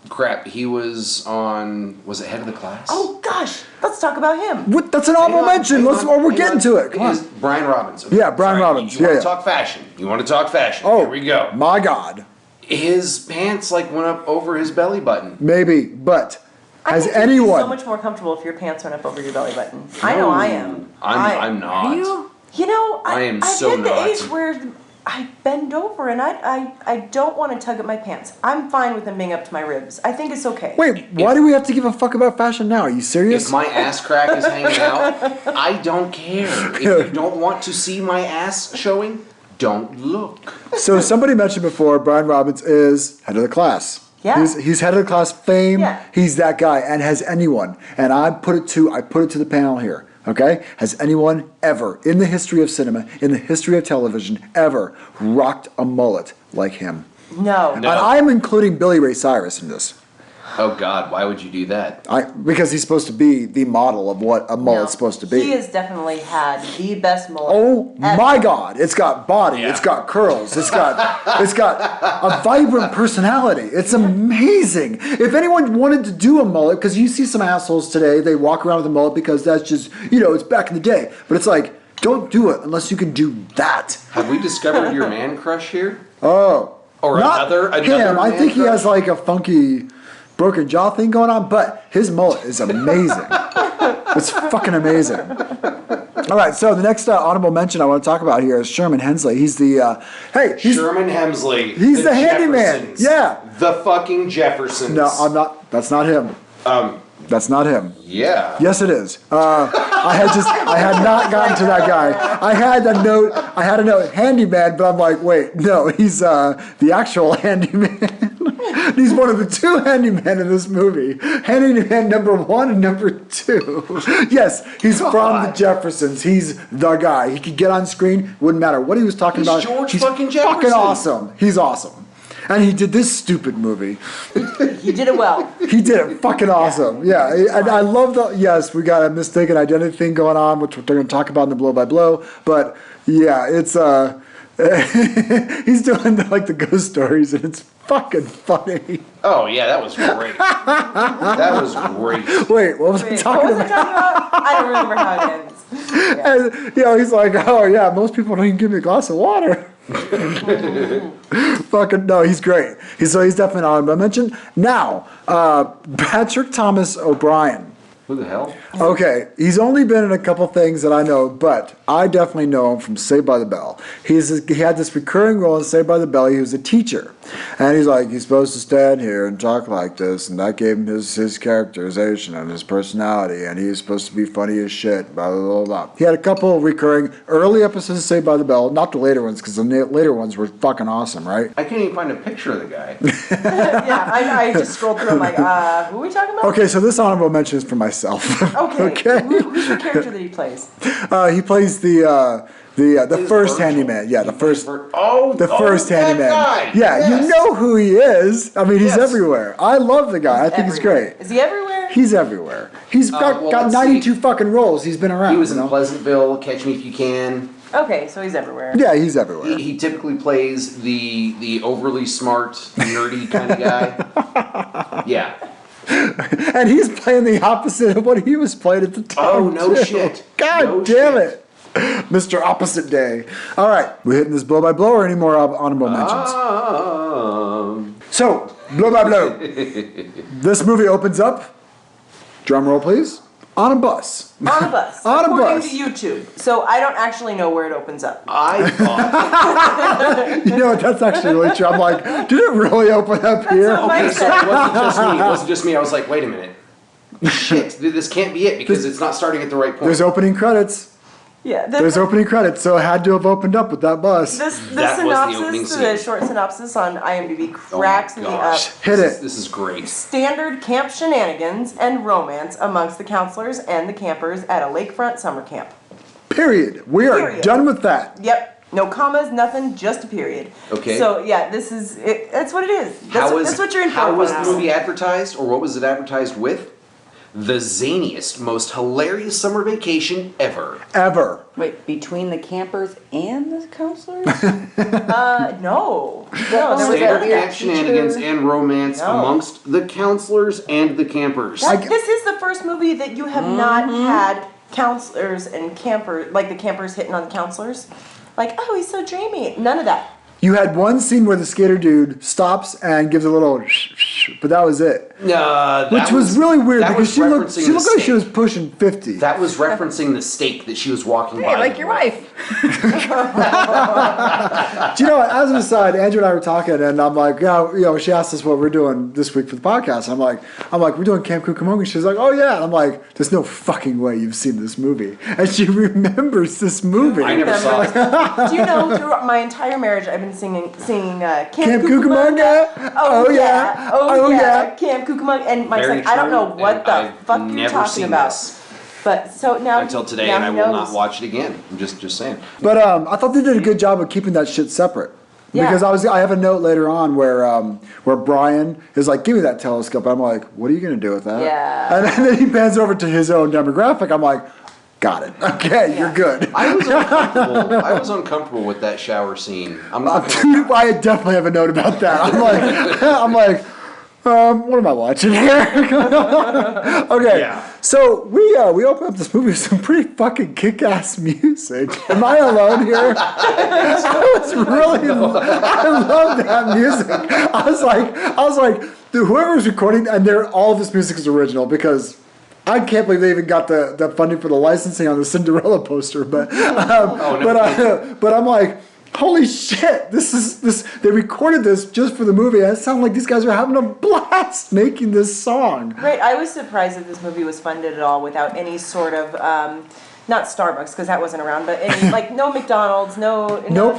crap, he was on... Was it Head of the Class? oh gosh, let's talk about him. What? That's an honorable mention. We're getting to it. Come on. Brian Robbins. Okay, Yeah, Brian Robbins. You want Yeah. to talk fashion? You want to talk fashion? Oh, Here we go. My God. His pants went up over his belly button. Maybe, but I has think you'd be anyone... so much more comfortable if your pants went up over your belly button. I know I am. I'm not. I am I've so hit the not. age where I bend over and I don't want to tug at my pants. I'm fine with them being up to my ribs. I think it's okay. Wait, why do we have to give a fuck about fashion now? Are you serious? If my ass crack is hanging out, I don't care. If you don't want to see my ass showing, don't look. So somebody mentioned before, Brian Robbins is head of the class. Yeah. He's head of the class fame. Yeah. He's that guy. And has anyone, and I put it to the panel here, okay? Has anyone ever, in the history of cinema, in the history of television, ever rocked a mullet like him? No. And I'm including Billy Ray Cyrus in this. Oh God, why would you do that? Because he's supposed to be the model of what a mullet's supposed to be. He has definitely had the best mullet. Oh ever. my God! It's got body. Yeah. It's got curls. It's got a vibrant personality. It's amazing. If anyone wanted to do a mullet, because you see some assholes today, they walk around with a mullet because that's just it's back in the day. But it's like, don't do it unless you can do that. Have we discovered your man crush here? Oh, Or not another him. I man think he crush? has like a funky broken jaw thing going on, but his mullet is amazing. It's fucking amazing. All right, so the next honorable mention I want to talk about here is Sherman Hemsley. He's the Sherman Hemsley. He's the handyman. Jeffersons. Yeah. The fucking Jeffersons. No, I'm not. That's not him. That's not him. Yeah. Yes, it is. I had not gotten to that guy. I had a note, handyman, but I'm like, wait, no, he's the actual handyman. He's one of the two handymen in this movie. Handyman number 1 and number 2. Yes, he's from the Jeffersons. He's the guy. He could get on screen. Wouldn't matter what he was talking about. George He's fucking fucking Jefferson. awesome. He's awesome. And he did this stupid movie. He did it well. He did it fucking awesome. Yeah. And I love yes, we got a mistaken identity thing going on, which we're going to talk about in the blow by blow. But yeah, it's he's doing like the ghost stories, and it's fucking funny. Oh yeah, that was great. That was great. Wait, what was I What talking was I about? talking about? I don't remember how it ends. And, he's like, oh yeah, most people don't even give me a glass of water. Fucking no, he's great. He's definitely an honorable mention. Now, Patrick Thomas O'Brien. Who the hell? Okay, he's only been in a couple things that I know, but I definitely know him from Saved by the Bell. He had this recurring role in Saved by the Bell. He was a teacher, and he's like, he's supposed to stand here and talk like this, and that gave him his characterization and his personality, and he's supposed to be funny as shit, blah, blah, blah, blah. He had a couple recurring early episodes of Saved by the Bell, not the later ones, because the later ones were fucking awesome, right? I can't even find a picture of the guy. Yeah, I just scrolled through. I'm like, who are we talking about? Okay, so this honorable mention is for myself. Okay. Who's the character that he plays? He plays the first handyman. Yeah, the first that handyman. guy. Yeah, Yes. you know who he is. I mean, he's Yes. everywhere. I love the guy. I think he's Everywhere. great. Is he everywhere? He's everywhere. He's got let's 92 fucking roles. He's been around. He was you in know? Pleasantville, Catch Me If You Can. Okay, so he's everywhere. Yeah, he's everywhere. He typically plays the overly smart, nerdy kind of guy. Yeah. And he's playing the opposite of what he was playing at the time. Oh, no too. shit. God No damn shit. it. Mr. Opposite Day. All right, we hitting this blow by blow or any more honorable mentions? So, blow by blow. This movie opens up, drum roll please, on a bus. On a bus. On a according bus. to YouTube. So I don't actually know where it opens up. I thought. You know, that's actually really true. I'm like, did it really open up here? what my- Okay, so it wasn't just me. It wasn't just me. I was like, wait a minute. Shit, this can't be it because it's not starting at the right point. There's opening credits. Yeah. There's opening credits, so it had to have opened up with that bus. The That was the opening synopsis, the scene. short synopsis on IMDb Oh my cracks me up. gosh. Hit it. This is great. Standard camp shenanigans and romance amongst the counselors and the campers at a lakefront summer camp. Period. We are Period. done with that. Yep. No commas, nothing, just a period. Okay. So yeah, this is it. That's what it is. How That's what you're in for. How was the folks. movie advertised, or what was it advertised with? The zaniest, most hilarious summer vacation ever. Ever. Wait, between the campers and the counselors? No. there was Standard a camp teacher. shenanigans and romance No. amongst the counselors and the campers. This is the first movie that you have not had counselors and campers, like the campers hitting on the counselors. Like, oh, he's so dreamy. None of that. You had one scene where the skater dude stops and gives a little but that was it. Which was really weird that because was she looked referencing the like she steak. was pushing 50. That was referencing the steak that she was walking by. Hey, like your wife. Do you know what? As an aside, Andrew and I were talking, and I'm like, yeah, she asked us what we're doing this week for the podcast. I'm like, we're doing Camp Cucamunga. She's like, oh yeah. And I'm like, there's no fucking way you've seen this movie, and she remembers this movie. I never saw it. Do you know, through my entire marriage, I've been singing Camp Camp Cucamunga. Cucamunga. Oh, yeah. Oh, Oh, yeah. yeah. Camp Cucamunga. And Mike's Very like, I don't know true, what and the I've fuck you're never talking seen about. this. But so now Until today, now and I he will knows. not watch it again. I'm just saying. But I thought they did a good job of keeping that shit separate. Yeah. Because I have a note later on where Brian is like, give me that telescope. I'm like, what are you going to do with that? Yeah. And then he pans over to his own demographic. I'm like, got it. Okay, you're good. I was uncomfortable with that shower scene. I'm not gonna Dude, I definitely have a note about that. I'm like, what am I watching here? Okay, Yeah. so we open up this movie with some pretty fucking kick-ass music. Am I alone here? I love that music. I was like, dude, whoever's recording, and all of this music is original because I can't believe they even got the funding for the licensing on the Cinderella poster. But but I'm like, holy shit! They recorded this just for the movie. And it sounded like these guys are having a blast making this song. Right, I was surprised that this movie was funded at all without any sort of, not Starbucks because that wasn't around, but any, like no McDonald's, no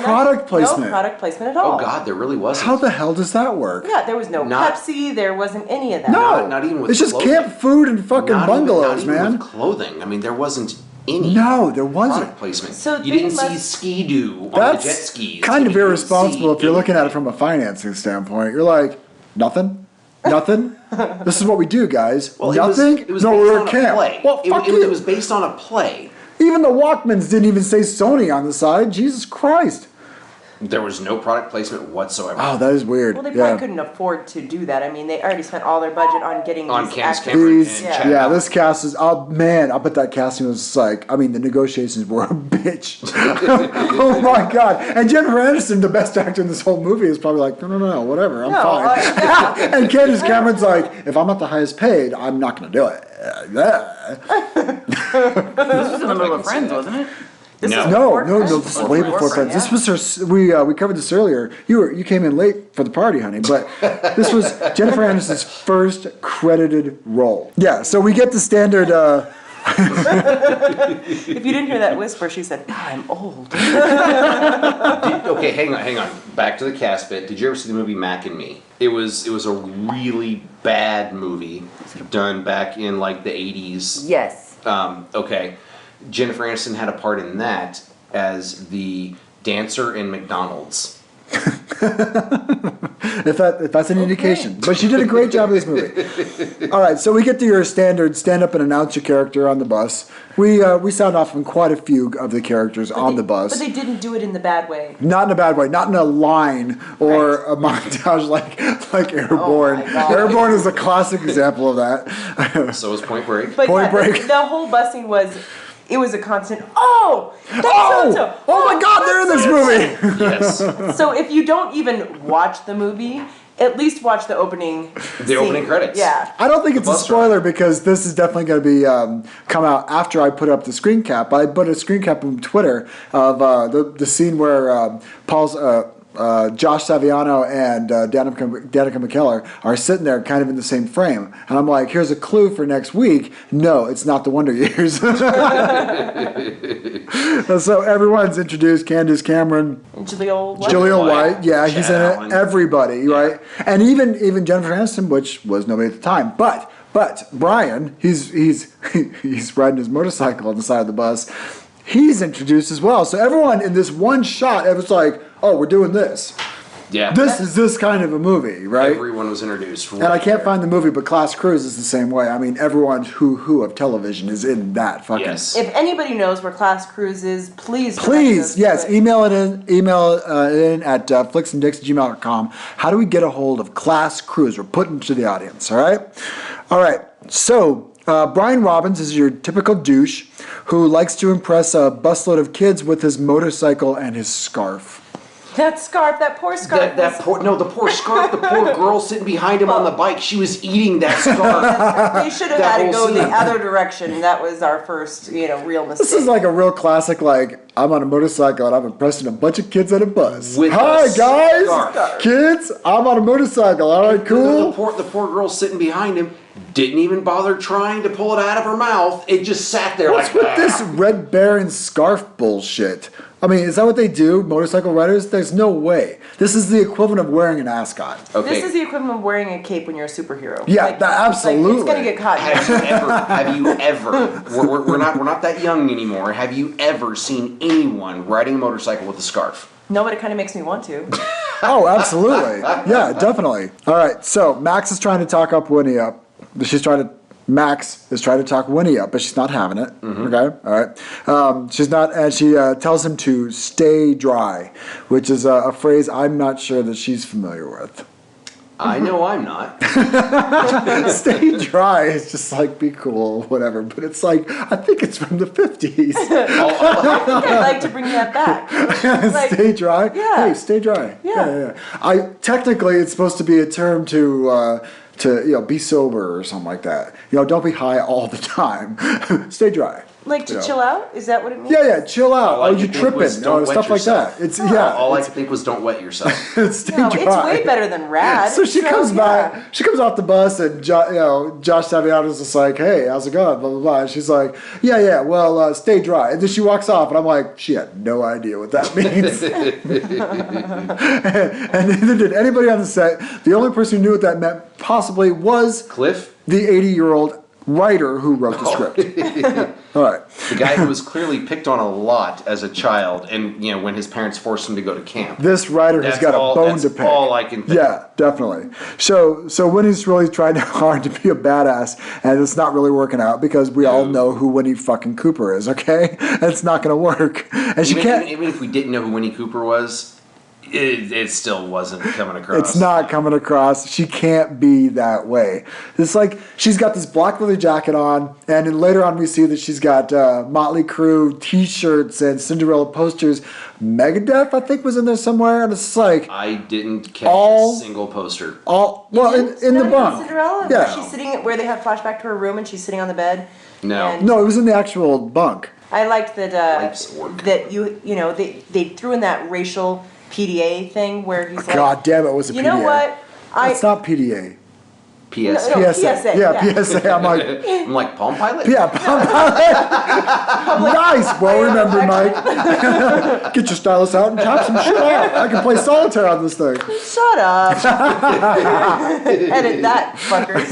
product placement. No product placement at all. Oh God, there really wasn't. How the hell does that work? Yeah, there was no Pepsi, there wasn't any of that. No, not even with it's just clothing. camp food and fucking bungalows, not even man. with clothing. I mean, there wasn't any. No, there wasn't. Product placement. So you they didn't see must- Ski-Doo on the That's jet skis. kind of You didn't irresponsible see if you're looking at it anything. from a financing standpoint. You're like, nothing? Nothing? This is what we do, guys. Well, Nothing? It was No, based we're on at a camp. play. Well, fuck it you. was based on a play. Even the Walkmans didn't even say Sony on the side. Jesus Christ. There was no product placement whatsoever. Oh, that is weird. Well, they probably Yeah. couldn't afford to do that. I mean, they already spent all their budget on getting On these Candace actors. Cameron and These, Chad yeah, Allen. this cast is, oh man, I bet that casting was like, I mean, the negotiations were a bitch. Oh my God. And Jennifer Aniston, the best actor in this whole movie, is probably like, no, whatever, I'm No, fine. yeah. And Candace Cameron's like, if I'm not the highest paid, I'm not going to do it. This was in the middle of Friends, wasn't it? No, this is way before Friends. This was her. We covered this earlier. You came in late for the party, honey, but this was Jennifer Aniston's first credited role. Yeah, so we get the standard. If you didn't hear that whisper, she said, I'm old. Okay, hang on. Back to the cast bit. Did you ever see the movie Mac and Me? It was a really bad movie done back in like the 80s. Yes. Okay. Jennifer Aniston had a part in that as the dancer in McDonald's. If that's an indication, but she did a great job in this movie. All right, so we get to your standard stand-up and announce your character on the bus. We sound off from quite a few of the characters on the bus. But they didn't do it in the bad way. Not in a bad way, not in a line or a montage like Airborne. Oh my God. Airborne is a classic example of that. So was Point Break. But Point yeah, Break. The whole busing was, it was a constant, oh, that's so-and-so. Oh my God, they're in this movie. Yes. So if you don't even watch the movie, at least watch the opening scene. Opening credits. Yeah. I don't think it's a bus spoiler because this is definitely going to be come out after I put up the screen cap. I put a screen cap on Twitter of the scene where Paul's Josh Saviano and Danica McKellar are sitting there kind of in the same frame. And I'm like, here's a clue for next week. No, it's not the Wonder Years. So everyone's introduced. Candace Cameron, Jaleel White, yeah, he's in Chad Allen. it. Everybody, right? And even Jennifer Aniston, which was nobody at the time. But Brian, he's riding his motorcycle on the side of the bus. He's introduced as well. So everyone in this one shot, it was like, oh, we're doing this. Yeah. This is this kind of a movie, right? Everyone was introduced. And I can't find the movie, but Class Cruise is the same way. I mean, everyone who of television is in that fucking. Yes. If anybody knows where Class Cruise is, please. Please, yes, it. email it in at flicksanddicks@gmail.com. How do we get a hold of Class Cruise? We're putting it to the audience, all right? So, Brian Robbins is your typical douche who likes to impress a busload of kids with his motorcycle and his scarf. That scarf, that poor scarf. The poor scarf, the poor girl sitting behind him on the bike. She was eating that scarf. They should have That had to whole go the scene. other direction. That was our first, real mistake. This is like a real classic, like, I'm on a motorcycle and I'm impressing a bunch of kids on a bus. With Hi, a guys! scarf. Kids, I'm on a motorcycle, all right, cool? The poor girl sitting behind him didn't even bother trying to pull it out of her mouth. It just sat there What's like with this Red Baron scarf bullshit? I mean, is that what they do, motorcycle riders? There's no way. This is the equivalent of wearing an ascot. Okay. This is the equivalent of wearing a cape when you're a superhero. Yeah, absolutely. it's gonna get caught. Have you ever? We're not that young anymore. Have you ever seen anyone riding a motorcycle with a scarf? No, but it kind of makes me want to. Oh, absolutely. Yeah, definitely. All right, so Max is trying to talk up Winnie up. Max is trying to talk Winnie up, but she's not having it. Okay, all right. She's not, and she tells him to stay dry, which is a phrase I'm not sure that she's familiar with. I know I'm not. Stay dry is just like be cool, whatever. But it's like I think it's from the 50s. I'd like to bring that back. Like, Stay dry. Yeah. Hey, stay dry. Yeah. I technically it's supposed to be a term to be sober or something like that. Don't be high all the time. Stay dry. Like to chill out? Is that what it means? Yeah, chill out. All I Oh, could you think was tripping? don't wet Stuff like yourself. that. It's All I it's, could think was don't wet yourself. stay No, dry. it's way better than rad. So she comes yeah. by. She comes off the bus, and Josh Saviano's just like, "Hey, how's it going?" Blah blah blah. And she's like, "Yeah. Well, stay dry." And then she walks off, and I'm like, "She had no idea what that means." And neither did anybody on the set. The only person who knew what that meant possibly was Cliff, the 80-year-old writer who wrote the script. All right. the guy who was clearly picked on a lot as a child, and when his parents forced him to go to camp. This writer has got a bone to pick. That's all I can think. Yeah, definitely. So Winnie's really tried hard to be a badass, and it's not really working out because we all know who Winnie fucking Cooper is. Okay, and it's not going to work. And she can't. Even if we didn't know who Winnie Cooper was, it still wasn't coming across. It's not coming across. She can't be that way. It's like she's got this black leather jacket on, and then later on we see that she's got Motley Crue T-shirts and Cinderella posters. Megadeth, I think, was in there somewhere, and it's like I didn't catch a single poster. in the bunk. Cinderella? Yeah. Where she's sitting, where they have flashback to her room and she's sitting on the bed. No. And No, it was in the actual bunk. I liked that. Life's work. That they threw in that racial PDA thing where he's like, God damn it, was a PDA. you know what? It's not PDA. PS. No, PSA. Yeah, PSA. I'm like, I'm like Palm Pilot. yeah, nice. Well remembered, Mike. Get your stylus out and tap some shit out. I can play solitaire on this thing. Shut up. Edit that, fuckers.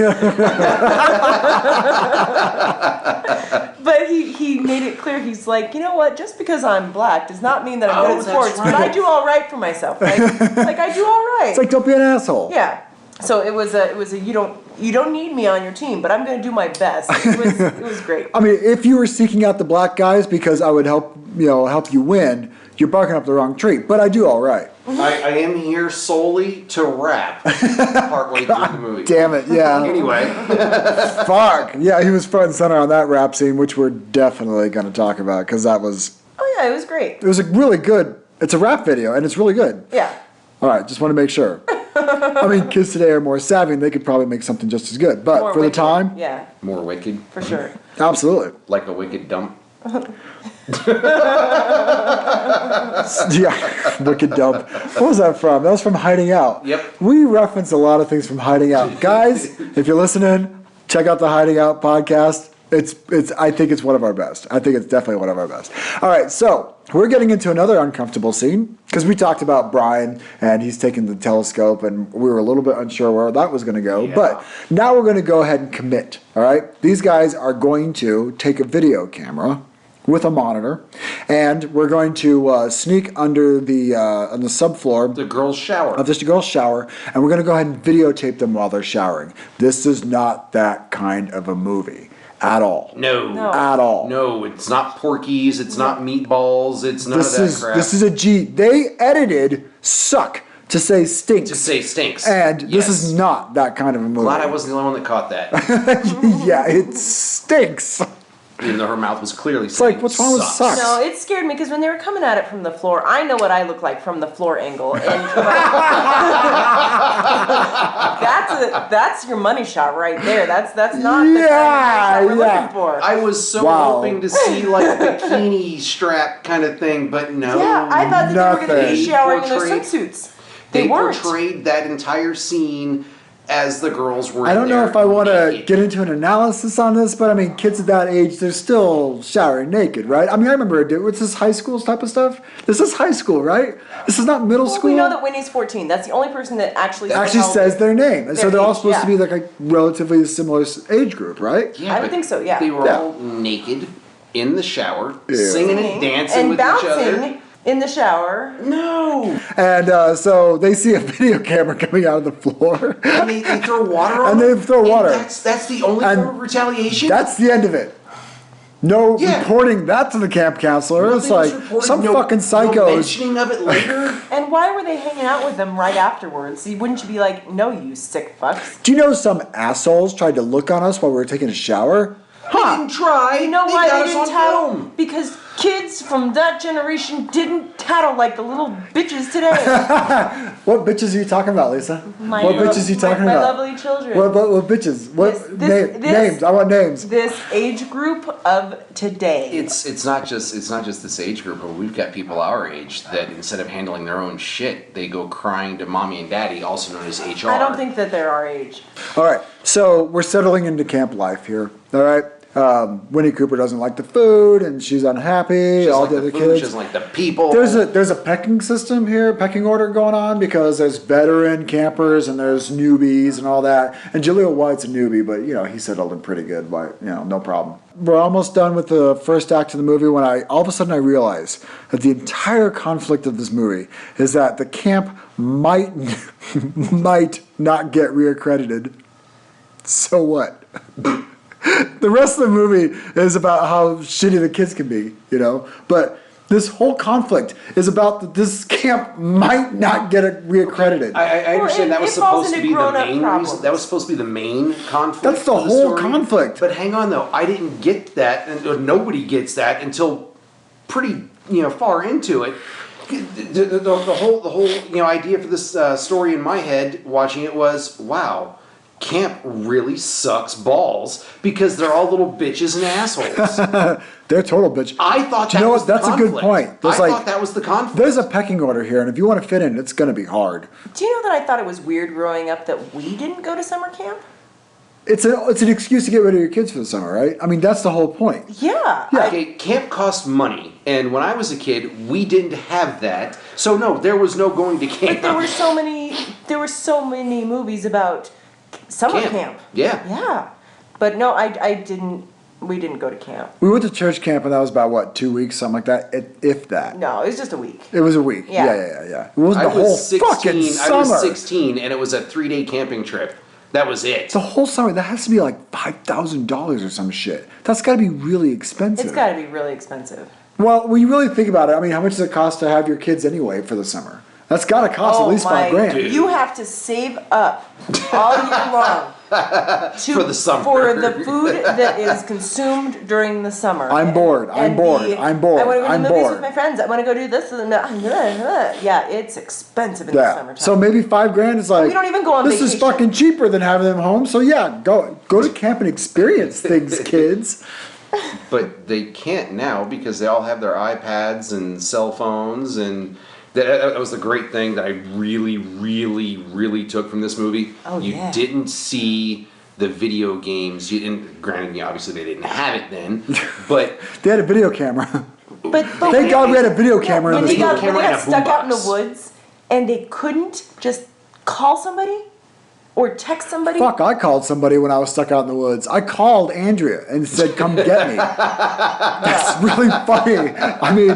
But he made it clear, he's like, you know what, just because I'm black does not mean that I'm good at that's sports, right. but I do all right for myself. Like I do all right. It's like, don't be an asshole. Yeah. So it was a you don't need me on your team, but I'm gonna do my best. It was great. I mean, if you were seeking out the black guys because I would help you win, you're barking up the wrong tree. But I do all right. I am here solely to rap partway through the movie. Damn it, yeah. Anyway, Fuck. Yeah, he was front and center on that rap scene, which we're definitely going to talk about because that was. Oh yeah, it was great. It was a really good. It's a rap video and it's really good. Yeah. All right, just want to make sure. I mean, kids today are more savvy and they could probably make something just as good. But More for the wicked. time, Yeah, more wicked. for sure. absolutely. Like a wicked dump. Yeah, wicked dump. What was that from? That was from Hiding Out. Yep. We reference a lot of things from Hiding Out. Guys, if you're listening, check out the Hiding Out podcast. It's. I think it's one of our best. I think it's definitely one of our best. All right, so we're getting into another uncomfortable scene because we talked about Brian and he's taking the telescope and we were a little bit unsure where that was going to go. Yeah. But now we're going to go ahead and commit. All right, these guys are going to take a video camera with a monitor, and we're going to sneak under the on the subfloor The girl's shower. of this girl's shower, and we're going to go ahead and videotape them while they're showering. This is not that kind of a movie at all. No. At all. No, it's not Porky's. It's not Meatballs. It's none of that crap. This is a G. They edited suck to say stinks. To say stinks. And this Yes. is not that kind of a movie. Glad I wasn't the only one that caught that. Yeah, it stinks. Even though her mouth was clearly It's like, what's wrong with sucks? No, it scared me because when they were coming at it from the floor, I know what I look like from the floor angle, and that's your money shot right there. That's not the kind of money shot we're looking for. I was so Wow. hoping to see like a bikini strap kind of thing, but no. Yeah, I thought that they were going to be Nothing. showering in their Portrayed- swimsuits. They weren't. portrayed that entire scene as the girls were I don't in know there if I want to naked. get into an analysis on this, but I mean, kids at that age, they're still showering naked, right? I mean, I remember what's this high school type of stuff? This is high school, right? This is not middle Well, school. we know that Winnie's 14. That's the only person that actually says their name, and so their they're all age, supposed to be yeah. like a relatively similar age group, right? Yeah, I would but think so, yeah. They were Yeah. all naked in the shower, Ew. singing and dancing and with bouncing each other. In the shower. No. And so they see a video camera coming out of the floor. And they throw water on And them? they throw water. That's the only And form of retaliation? That's the end of it. No Yeah. reporting that to the camp counselor. It's Nothing was like reported, some no- fucking No psychos. mentioning of it later? And why were they hanging out with them right afterwards? Wouldn't you be like, no, you sick fucks? Do you know some assholes tried to look on us while we were taking a shower? They didn't try. You know They why got they us didn't on tattle? film. Because kids from that generation didn't tattle like the little bitches today. What bitches are you talking about, Lisa? what bitches are you talking my about? lovely children. What bitches? What This- names? I want names. This age group of today. It's not just this age group, but we've got people our age that instead of handling their own shit, they go crying to mommy and daddy, also known as HR. I don't think that they're our age. All right, so we're settling into camp life here. All right, Winnie Cooper doesn't like the food, and she's unhappy. She all doesn't the like other the food, kids. she doesn't like the people. There's a pecking system here, pecking order going on because there's veteran campers and there's newbies and all that. And Jaleel White's a newbie, but he settled in pretty good, but no problem. We're almost done with the first act of the movie when all of a sudden I realize that the entire conflict of this movie is that the camp might not get reaccredited. So what? The rest of the movie is about how shitty the kids can be, But this whole conflict is about that this camp might not get reaccredited. I understand that was it falls supposed to into be the grown-up main problems. reason. That was supposed to be the main conflict. That's the of whole story. conflict. But hang on though, I didn't get that, or nobody gets that until pretty far into it. The whole idea for this story in my head watching it was, wow, camp really sucks balls because they're all little bitches and assholes. They're total bitch. I thought Do you that know was what? the That's conflict. a good point. I thought that was the conflict. There's a pecking order here, and if you want to fit in, it's going to be hard. Do you know that I thought it was weird growing up that we didn't go to summer camp? It's an excuse to get rid of your kids for the summer, right? I mean, that's the whole point. Yeah. Okay, camp costs money, and when I was a kid, we didn't have that. So no, there was no going to camp. But there were so many movies about summer camp. Yeah. Yeah. But no, we didn't go to camp. We went to church camp, and that was about, 2 weeks, something like that, if that. No, it was just a week. It was a week. Yeah. Yeah. It wasn't the whole fucking summer. I was 16, and it was a 3-day camping trip. That was it. The whole summer, that has to be like $5,000 or some shit. That's got to be really expensive. It's got to be really expensive. Well, when you really think about it, I mean, how much does it cost to have your kids anyway for the summer? That's got to cost at least $5,000. Dude. You have to save up all year long For the summer. for the food that is consumed during the summer. I'm bored. I'm bored. I want to go to the movies with my friends. I want to go do this and that. Yeah, it's expensive in the Yeah. summertime. So maybe $5,000 is like, We don't even go on this is vacation. fucking cheaper than having them home. So yeah, go to camp and experience things, kids. But they can't now because they all have their iPads and cell phones, and that was the great thing that I really, really, really took from this movie. Oh, you yeah. didn't see the video games. You didn't. Granted, obviously they didn't have it then, but They had a video camera. But Thank God we had a video camera in when this they got, movie. when they Camera got and a stuck out in the boombox. woods and they couldn't just call somebody or text somebody. Fuck, I called somebody when I was stuck out in the woods. I called Andrea and said, come get me. That's really funny. I mean,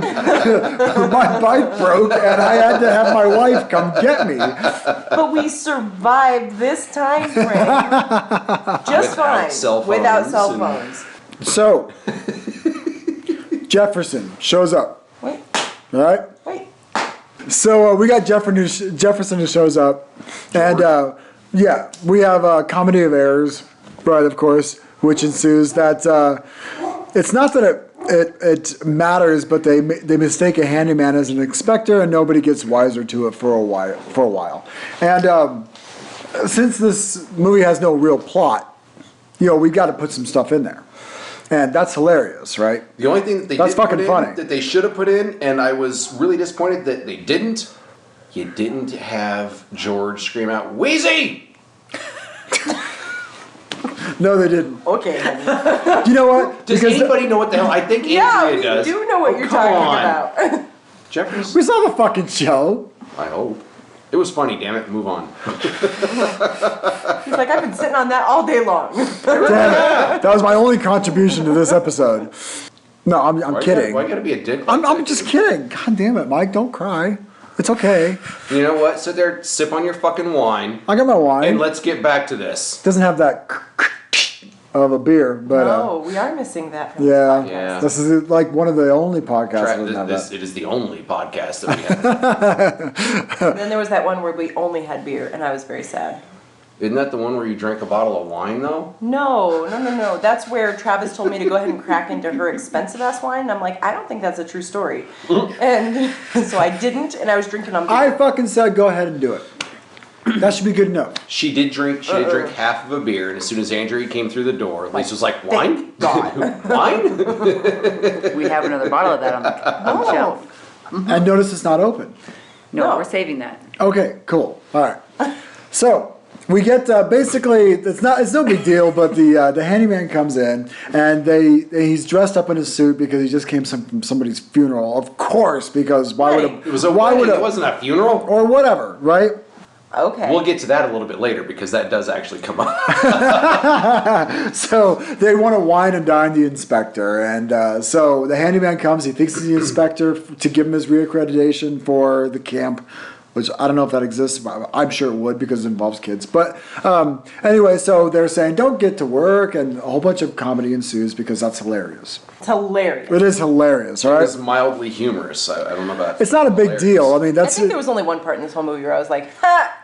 my bike broke and I had to have my wife come get me. But we survived this time frame just Without fine cell without phones cell and- phones. So, Jefferson shows up. Wait, All right? wait. So we got Jefferson who shows up. And yeah, we have a comedy of errors, right, of course, which ensues that it's not that it matters, but they mistake a handyman as an inspector, and nobody gets wiser to it for a while. And since this movie has no real plot, we got to put some stuff in there. And that's hilarious, right? the only thing that they That's did fucking put in, funny. that they should have put in, and I was really disappointed that they didn't. You didn't have George scream out, "Wheezy!" No, they didn't. Okay, honey. You know what? Does Because anybody know what the hell? I think Yeah, Andrea we does. do know what Oh, you're come talking on. about. Jeffers. we saw the fucking show. I hope. It was funny, damn it. Move on. He's like, I've been sitting on that all day long. Damn it. That was my only contribution to this episode. No, I'm kidding. Why you gotta be a dick? Like I'm that, just dude? kidding. God damn it, Mike. Don't cry. It's okay. You know what? Sit there, sip on your fucking wine, I got my wine. and let's get back to this. Doesn't have that of a beer, but No, we are missing that from yeah, this podcast. Yeah. this is like one of the only podcasts that doesn't have that. It is the only podcast that we have. And then there was that one where we only had beer, and I was very sad. Isn't that the one where you drank a bottle of wine, though? No. That's where Travis told me to go ahead and crack into her expensive ass wine. And I'm like, I don't think that's a true story. And so I didn't, and I was drinking on beer. I fucking said go ahead and do it. That should be good enough. She did drink half of a beer, and as soon as Andrea came through the door, Lisa was like, "Wine, God. wine." We have another bottle of that on the shelf. And notice it's not open. No, No. we're saving that. Okay, cool. All right. So we get basically it's no big deal, but the handyman comes in and he's dressed up in his suit because he just came from somebody's funeral, of course, because why would It was a wedding. It wasn't a funeral. or whatever, right? Okay. We'll get to that a little bit later because that does actually come up. So they want to wine and dine the inspector, and so the handyman comes. He thinks he's the inspector to give him his reaccreditation for the camp, which I don't know if that exists, but I'm sure it would because it involves kids. But anyway, so they're saying don't get to work, and a whole bunch of comedy ensues because that's hilarious. It's hilarious. It is hilarious, all right? It's mildly humorous. I don't know about. It's not a big hilarious. deal. I mean, I that's think there was only one part in this whole movie where I was like, ha!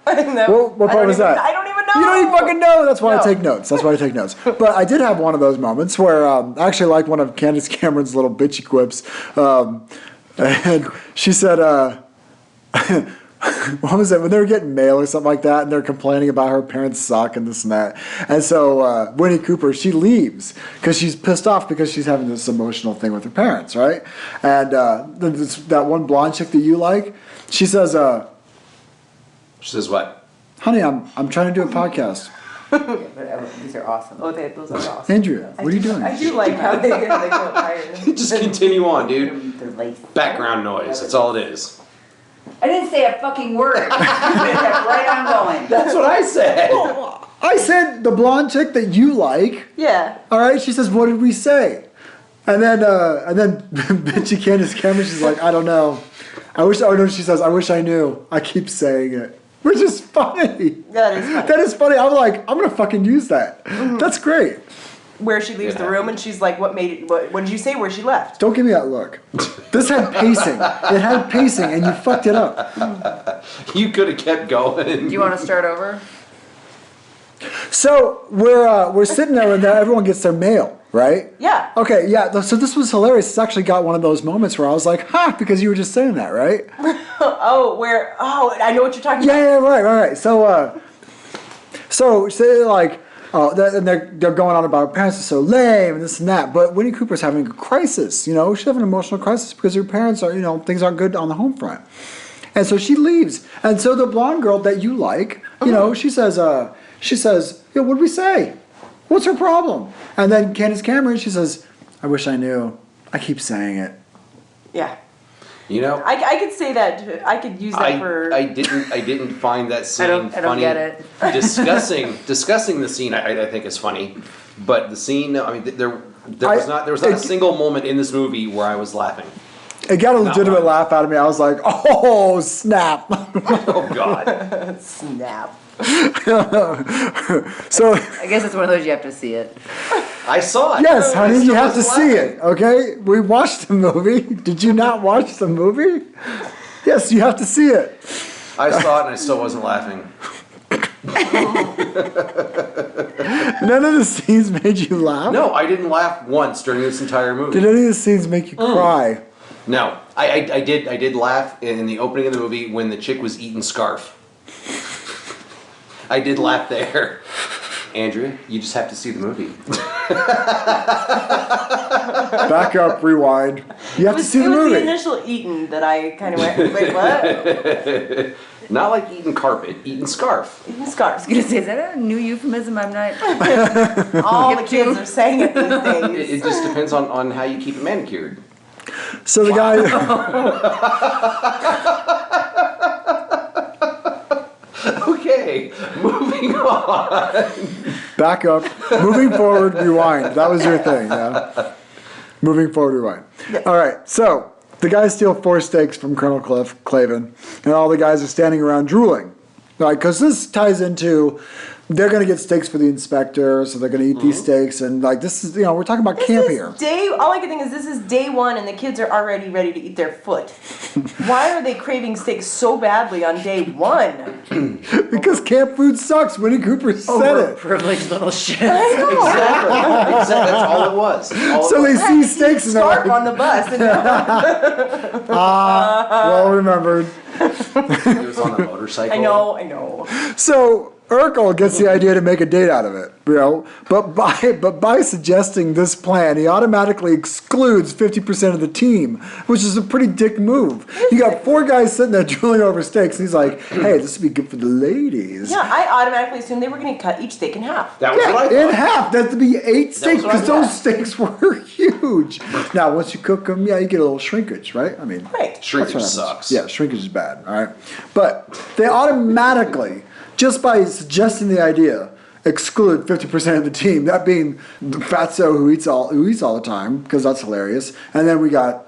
No, What part was that? I don't even know. You don't even fucking know. That's why I No. take notes. That's why I take notes. But I did have one of those moments where I actually like one of Candace Cameron's little bitchy quips. And she said, what was it? When they were getting mail or something like that, and they're complaining about her parents suck and this and that. And so Winnie Cooper, she leaves because she's pissed off because she's having this emotional thing with her parents, right? And that one blonde chick that you like, she says, She says what? honey, I'm trying to do a podcast. These are awesome. Oh, those are awesome. Andrea, what are you doing? I do like how they go higher. Just continue on, dude. They're laced. Background noise. That's all it is. I didn't say a fucking word. You kept right on going. That's what I said. I said the blonde chick that you like. Yeah. All right. She says, "What did we say?" And then bitchy Candace Cameron, she's like, "I don't know. I wish." Oh no, she says, "I wish I knew." I keep saying it, which is funny. That is funny. That is funny. I'm like, I'm gonna fucking use that. That's great. Where she leaves the room and she's like, what did you say where she left? Don't give me that look. This had pacing. It had pacing, and you fucked it up. You could have kept going. Do you want to start over? So we're sitting there, and everyone gets their mail, right? Yeah. Okay, yeah. So this was hilarious. It's actually got one of those moments where I was like, "Ha!" because you were just saying that, right? I know what you're talking about. Yeah, right. So say like, and they're going on about her parents are so lame and this and that. But Winnie Cooper's having a crisis. You know, she's having an emotional crisis because her parents are, things aren't good on the home front. And so she leaves. And so the blonde girl that you like, she says, "Yeah, what'd we say? What's her problem?" And then Candace Cameron, she says, "I wish I knew. I keep saying it." Yeah. I I could say that. I could use that for. I didn't find that scene I don't funny. get it. discussing the scene, I think is funny, but the scene, I mean, there was not a single moment in this movie where I was laughing. It got a legitimate one. laugh out of me. I was like, "Oh, snap." Oh God! Snap. So I guess it's one of those you have to see it. I saw it. yes, I honey, you still have to wasn't see laughing. it. Okay, we watched the movie. Did you not watch the movie? Yes, you have to see it. I saw it and I still wasn't laughing. None of the scenes made you laugh. No, I didn't laugh once during this entire movie. Did any of the scenes make you cry? No, I did laugh in the opening of the movie when the chick was eating scarf. I did laugh there. Andrea, you just have to see the movie. Back up, rewind. You have to see the It was the movie. initial eaten that I kind of went, wait, what? Not like eating carpet, eating scarf. Eating scarves. I was gonna say, is that a new euphemism? I'm not. All the kids are saying it these days. It just depends on how you keep it manicured. So the guy. Okay, moving on. Back up. Moving forward, rewind. That was your thing, yeah? Moving forward, rewind. All right, so the guys steal 4 steaks from Colonel Clavin, and all the guys are standing around drooling. Right, because this ties into they're going to get steaks for the inspector, so they're going to eat these steaks, and like this is, we're talking about camp here. All I can think is this is day 1, and the kids are already ready to eat their foot. Why are they craving steaks so badly on day 1? Because camp food sucks. Winnie Cooper said it. Privileged little shit. I know. Exactly. That's all it was. So they see steaks and they're Scarf like, on the bus. And well remembered. It was on a motorcycle. I know. So Urkel gets the idea to make a date out of it, but by suggesting this plan, he automatically excludes 50% of the team, which is a pretty dick move. You got 4 guys sitting there drooling over steaks, and he's like, "Hey, this would be good for the ladies." Yeah, I automatically assumed they were going to cut each steak in half. That was what I thought. In half. That'd be 8 steaks what I because those steaks were huge. Now, once you cook them, you get a little shrinkage, right? I mean, Right. Shrinkage that's what sucks. happens. Yeah, shrinkage is bad. All right, but they automatically, just by suggesting the idea, exclude 50% of the team. That being the Fatso who eats all the time because that's hilarious, and then we got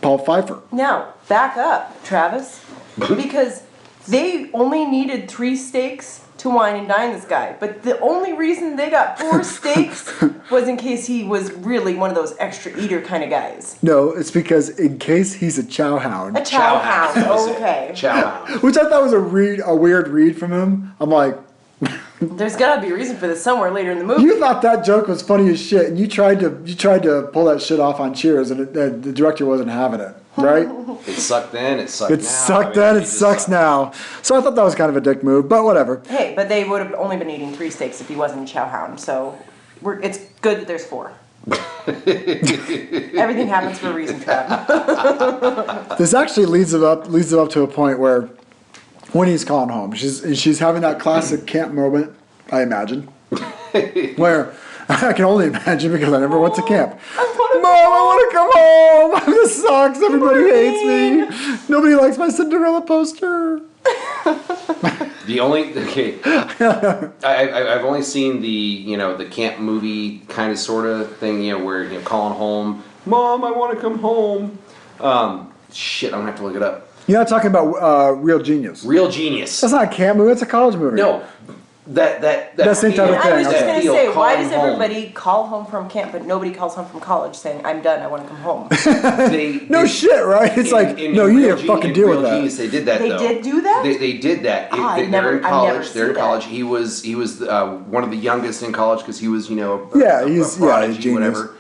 Paul Pfeiffer. Now, back up, Travis, because they only needed 3 steaks to wine and dine this guy. But the only reason they got 4 steaks was in case he was really one of those extra eater kind of guys. No, it's because in case he's a chow hound, A chow hound. That was it. Okay. Chow hound. which I thought was a weird read from him. I'm like, There's got to be a reason for this somewhere later in the movie. you thought that joke was funny as shit, and you tried to pull that shit off on Cheers, and the director wasn't having it, right? It sucked then. It sucked now. It sucked then, it sucks now. So I thought that was kind of a dick move, but whatever. Hey, but they would have only been eating 3 steaks if he wasn't a chow hound. So it's good that there's 4. Everything happens for a reason, Trav. This actually leads it up to a point where Winnie's calling home. She's having that classic camp moment, I imagine, where I can only imagine because I never went to camp. Mom, I want to come home. This sucks. Everybody hates me. Nobody likes my Cinderella poster. The only I've only seen the camp movie kind of sort of thing where calling home, Mom, I want to come home. Shit, I'm gonna have to look it up. You're not talking about Real Genius. Real Genius. That's not a camp movie. That's a college movie. No, that same type of I thing. was just going to feel, say, why calling does home. everybody call home from camp, but nobody calls home from college saying, I'm done, I want to come home? No shit, right? It's like, no, you need to fucking deal with that. Genius, they did that. They though. did do that? They did that. I They're never in college. seen They're in that. college. He was one of the youngest in college because he was he's a a prodigy, genius. whatever.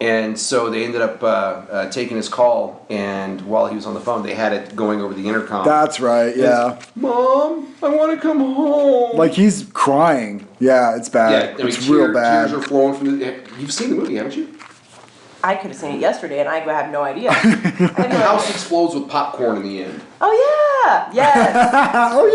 And so they ended up taking his call, and while he was on the phone, they had it going over the intercom. That's right, yeah. Mom, I want to come home. Like he's crying. Yeah, it's bad. Yeah, I mean, it's real bad. Tears are flowing from the. You've seen the movie, haven't you? I could have seen it yesterday, and I have no idea. The house explodes with popcorn in the end. Oh, yeah! Yes! Oh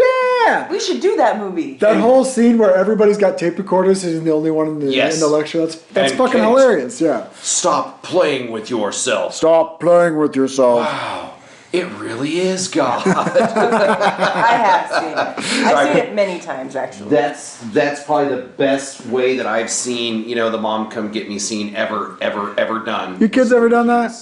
yeah! We should do that movie. That whole scene where everybody's got tape recorders and he's the only one in the Yes. lecture. That's And fucking Kate. hilarious. Yeah. Stop playing with yourself. Stop playing with yourself. Wow, it really is God. I have seen it. I've seen it many times, actually. That's probably the best way that I've seen, the mom come get me scene ever done. Your kids ever done that?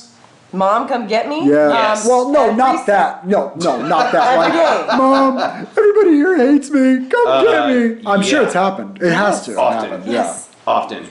Mom, come get me? Yeah. Yes. Well, no, Every not that. No, not that. Every Like, day. Mom, everybody here hates me. Come get me. I'm sure yeah. it's happened. It has to. Often. Happen. Yes. Often.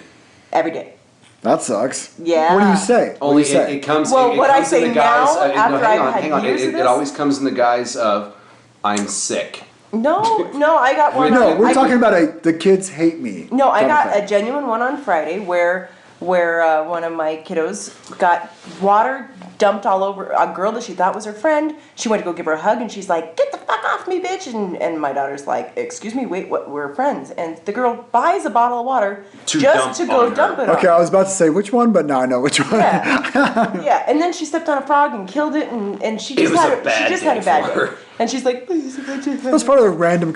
Every day. That sucks. Yeah. What do you say? Only what do you say? it comes. Well, it what I comes in say the guise, now, after hang I've on, had hang on. years of It this? always comes in the guise of, I'm sick. No, I got one. No, we're I- talking about the kids hate me. No, I type of got thing. a genuine one on Friday where one of my kiddos got water dumped all over a girl that she thought was her friend. She went to go give her a hug, and she's like, "Get the fuck off me, bitch!" And my daughter's like, "Excuse me, wait, what? We're friends." And the girl buys a bottle of water To just to dump go on dump her. it on. Okay, I was about to say which one, but now I know which one. Yeah, yeah. And then she stepped on a frog and killed it, and she It just was had a bad she just had a day bad for day. her. And she's like, "Please, if I just That's part of the random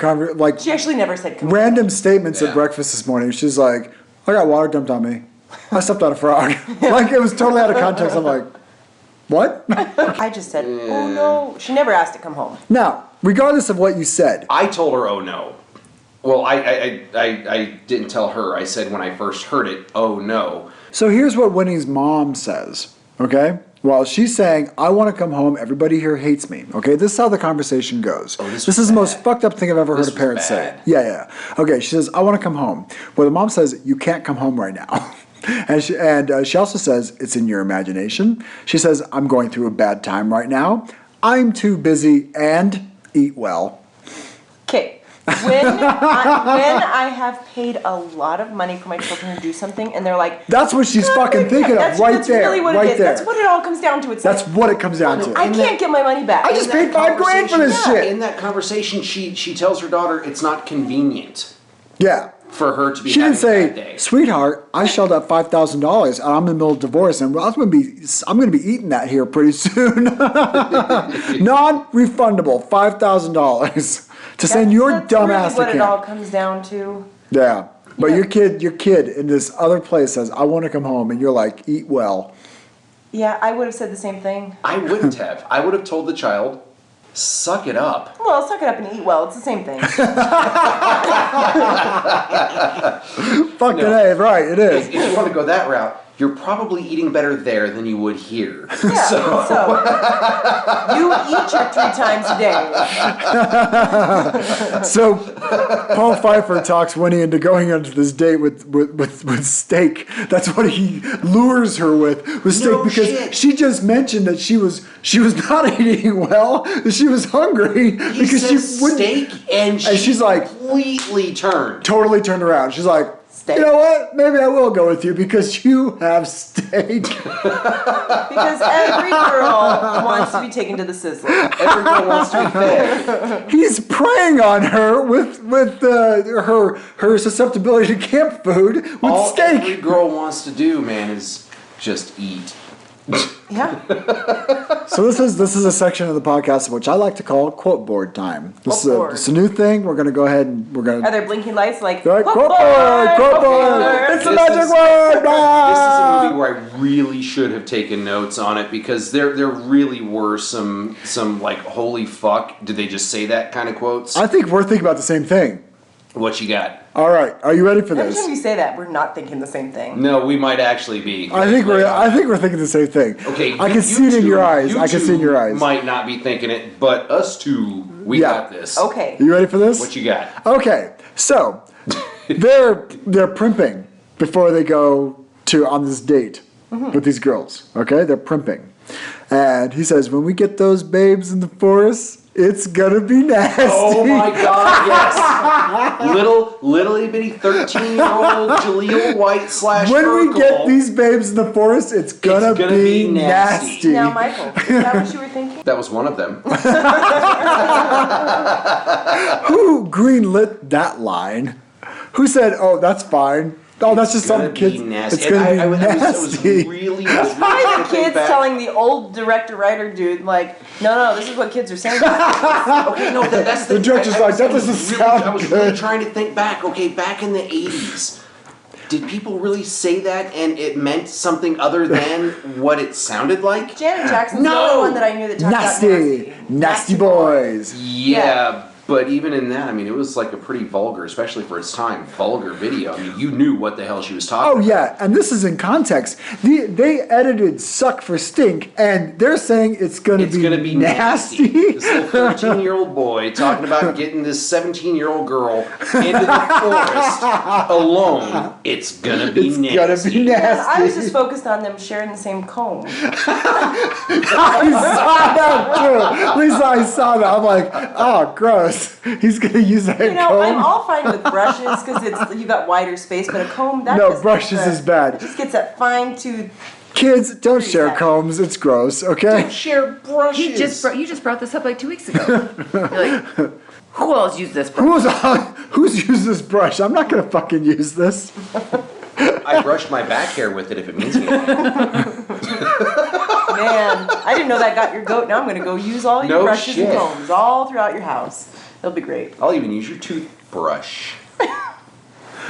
She actually never said come random statements Yeah. at breakfast this morning. She's like, I got water dumped on me. I stepped on a frog. Like it was totally out of context. I'm like, what? I just said, "Oh no." She never asked to come home. Now, regardless of what you said, I told her, oh no. Well, I didn't tell her. I said when I first heard it, oh no. So here's what Winnie's mom says, okay? Well, she's saying, I want to come home. Everybody here hates me. Okay, this is how the conversation goes. Oh, this is was the most bad. fucked up thing I've ever This heard a was parent say. bad. Yeah. Okay, she says, I want to come home. Well, the mom says, you can't come home right now. And she also says, it's in your imagination. She says, I'm going through a bad time right now. I'm too busy and eat well. Okay. When I have paid a lot of money for my children to do something, and they're like, That's what she's fucking thinking of that's, right that's there. really what right it is. there. That's what it all comes down to. It's That's like, what it comes down to. I can't get my money back. I just paid $5,000 for this shit. In that conversation, she tells her daughter it's not convenient Yeah. for her to be. She didn't having a bad say, day. sweetheart, I shelled out $5,000 and I'm in the middle of divorce and I'm going to be eating that here pretty soon. Non-refundable, $5,000 to send your that's dumb really ass to what it all camp. comes down to. Yeah. But Yeah. your kid in this other place says, I want to come home, and you're like, eat well. Yeah, I would have said the same thing. I wouldn't have. I would have told the child, suck it up. Well, suck it up and eat well. It's the same thing. Fucking No. A, right, it is. If you want to go that route, you're probably eating better there than you would here. Yeah, so you eat your 3 times a day. So Paul Pfeiffer talks Winnie into going onto this date with steak. That's what he lures her with steak, No because shit. she just mentioned that she was not eating well, that she was hungry He because she says wouldn't. steak, and she's like, completely turned. totally turned around. She's like, Steak. you know what? Maybe I will go with you because you have steak. Because every girl wants to be taken to the sizzler. Every girl wants to be fed. He's preying on her with her susceptibility to camp food with All steak. every girl wants to do, man, is just eat. Yeah. So this is a section of the podcast which I like to call quote board time. This Quote board. is a new thing. We're gonna go ahead and we're Are gonna. there blinking lights like, Right, quote quote board, board. board. It's a This magic is- word. This is a Ah! movie where I really should have taken notes on it, because there really were some like, holy fuck, did they just say that kind of quotes? I think we're thinking about the same thing. What you got? All right, are you ready for Every this? time you say that, we're not thinking the same thing. No, we might actually be. I think we're thinking the same thing. Okay, I you- can see it in two- your eyes. you I can see it in two your eyes. Might not be thinking it, but us two, we Yeah. got this. Okay. You ready for this? What you got? Okay, so they're primping before they go on this date with these girls. Okay, they're primping, and he says, "When we get those babes in the forest, it's gonna be nasty." Oh my god, yes! little itty bitty 13-year-old Jaleel White / When we get Urkel. these babes in the forest, it's gonna be nasty. Now, Michael, is that what you were thinking? That was one of them. Who greenlit that line? Who said, "Oh, that's fine"? Oh, that's just some kids. Nasty. It's gonna be I was nasty. really Probably the thinking kids back. telling the old director-writer dude, like, no, this is what kids are saying. Okay, no, that's The director's like, that doesn't sound I was good. really trying to think back. Okay, back in the 80s, did people really say that and it meant something other than what it sounded like? Janet Jackson's No! the only one that I knew that talked Nasty, about nasty boys. Yeah, but even in that, I mean, it was like a pretty vulgar, especially for its time, vulgar video. I mean, you knew what the hell she was talking Oh about. yeah, and this is in context. They edited "suck" for "stink," and they're saying it's gonna be nasty. This little 13-year-old boy talking about getting this 17-year-old girl into the forest alone. It's gonna be It's nasty. gonna be Yeah, I was nasty. just focused on them sharing the same comb. I saw that too. Lisa, I saw that. I'm like, oh, gross. He's gonna use that You know, comb. I'm all fine with brushes because you got wider space, but a comb that No, just brushes gets is bad. It just gets that fine tooth. Kids, don't share Exactly. combs. It's gross. Okay. Share brushes. You just brought this up like 2 weeks ago. You're like, who else used this brush? Who's used this brush? I'm not gonna fucking use this. I brushed my back hair with it if it means anything. Man, I didn't know that got your goat. Now I'm going to go use all your No brushes shit. and combs all throughout your house. It'll be great. I'll even use your toothbrush.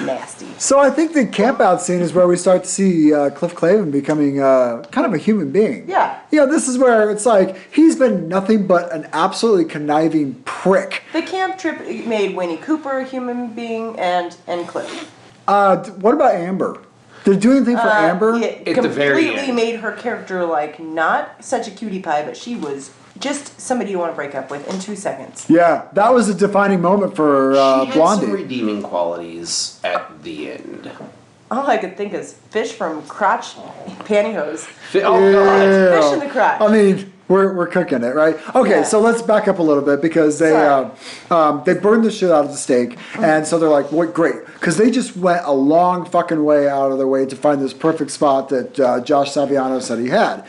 Nasty. So I think the campout scene is where we start to see Cliff Clavin becoming kind of a human being. Yeah. This is where it's like he's been nothing but an absolutely conniving prick. The camp trip made Winnie Cooper a human being and Cliff. What about Amber? Did it do anything for Amber? It At the very completely end. made her character like not such a cutie pie, but she was just somebody you want to break up with in 2 seconds. Yeah, that was a defining moment for She had Blondie. some redeeming qualities at the end. All I could think is fish from crotch pantyhose. Oh god. Fish in the crotch. I mean, we're cooking it, right? Okay, Yeah. so let's back up a little bit because they burned the shit out of the steak, and so they're like, "What? Great!" Because they just went a long fucking way out of their way to find this perfect spot that Josh Saviano said he had.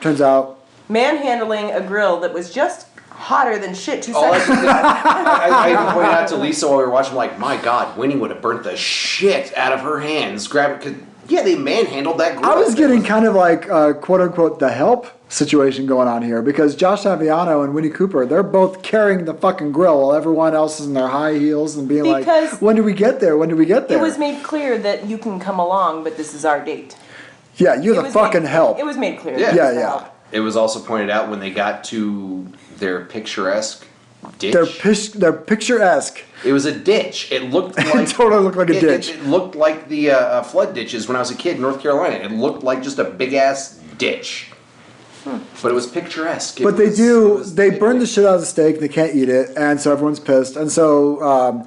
Turns out, Manhandling a grill that was just hotter than shit 2 All I, seconds. I even pointed out to Lisa while we were watching, like, my God, Winnie would have burnt the shit out of her hands. Grab it, yeah, they manhandled that grill. I was getting kind of like quote unquote the help situation going on here because Josh Saviano and Winnie Cooper, they're both carrying the fucking grill while everyone else is in their high heels and being Because like, "When do we get there? When do we get there?" It was made clear that you can come along, but this is our date. Yeah, you're It the was fucking made, help. It was made clear. Yeah. that it was the Yeah. help. It was also pointed out when they got to their picturesque ditch. They're picturesque. It was a ditch. It looked like It totally looked like a ditch. It looked like the flood ditches when I was a kid in North Carolina. It looked like just a big ass ditch. But it was picturesque. But they burn the shit out of the steak. They can't eat it, and so everyone's pissed. And so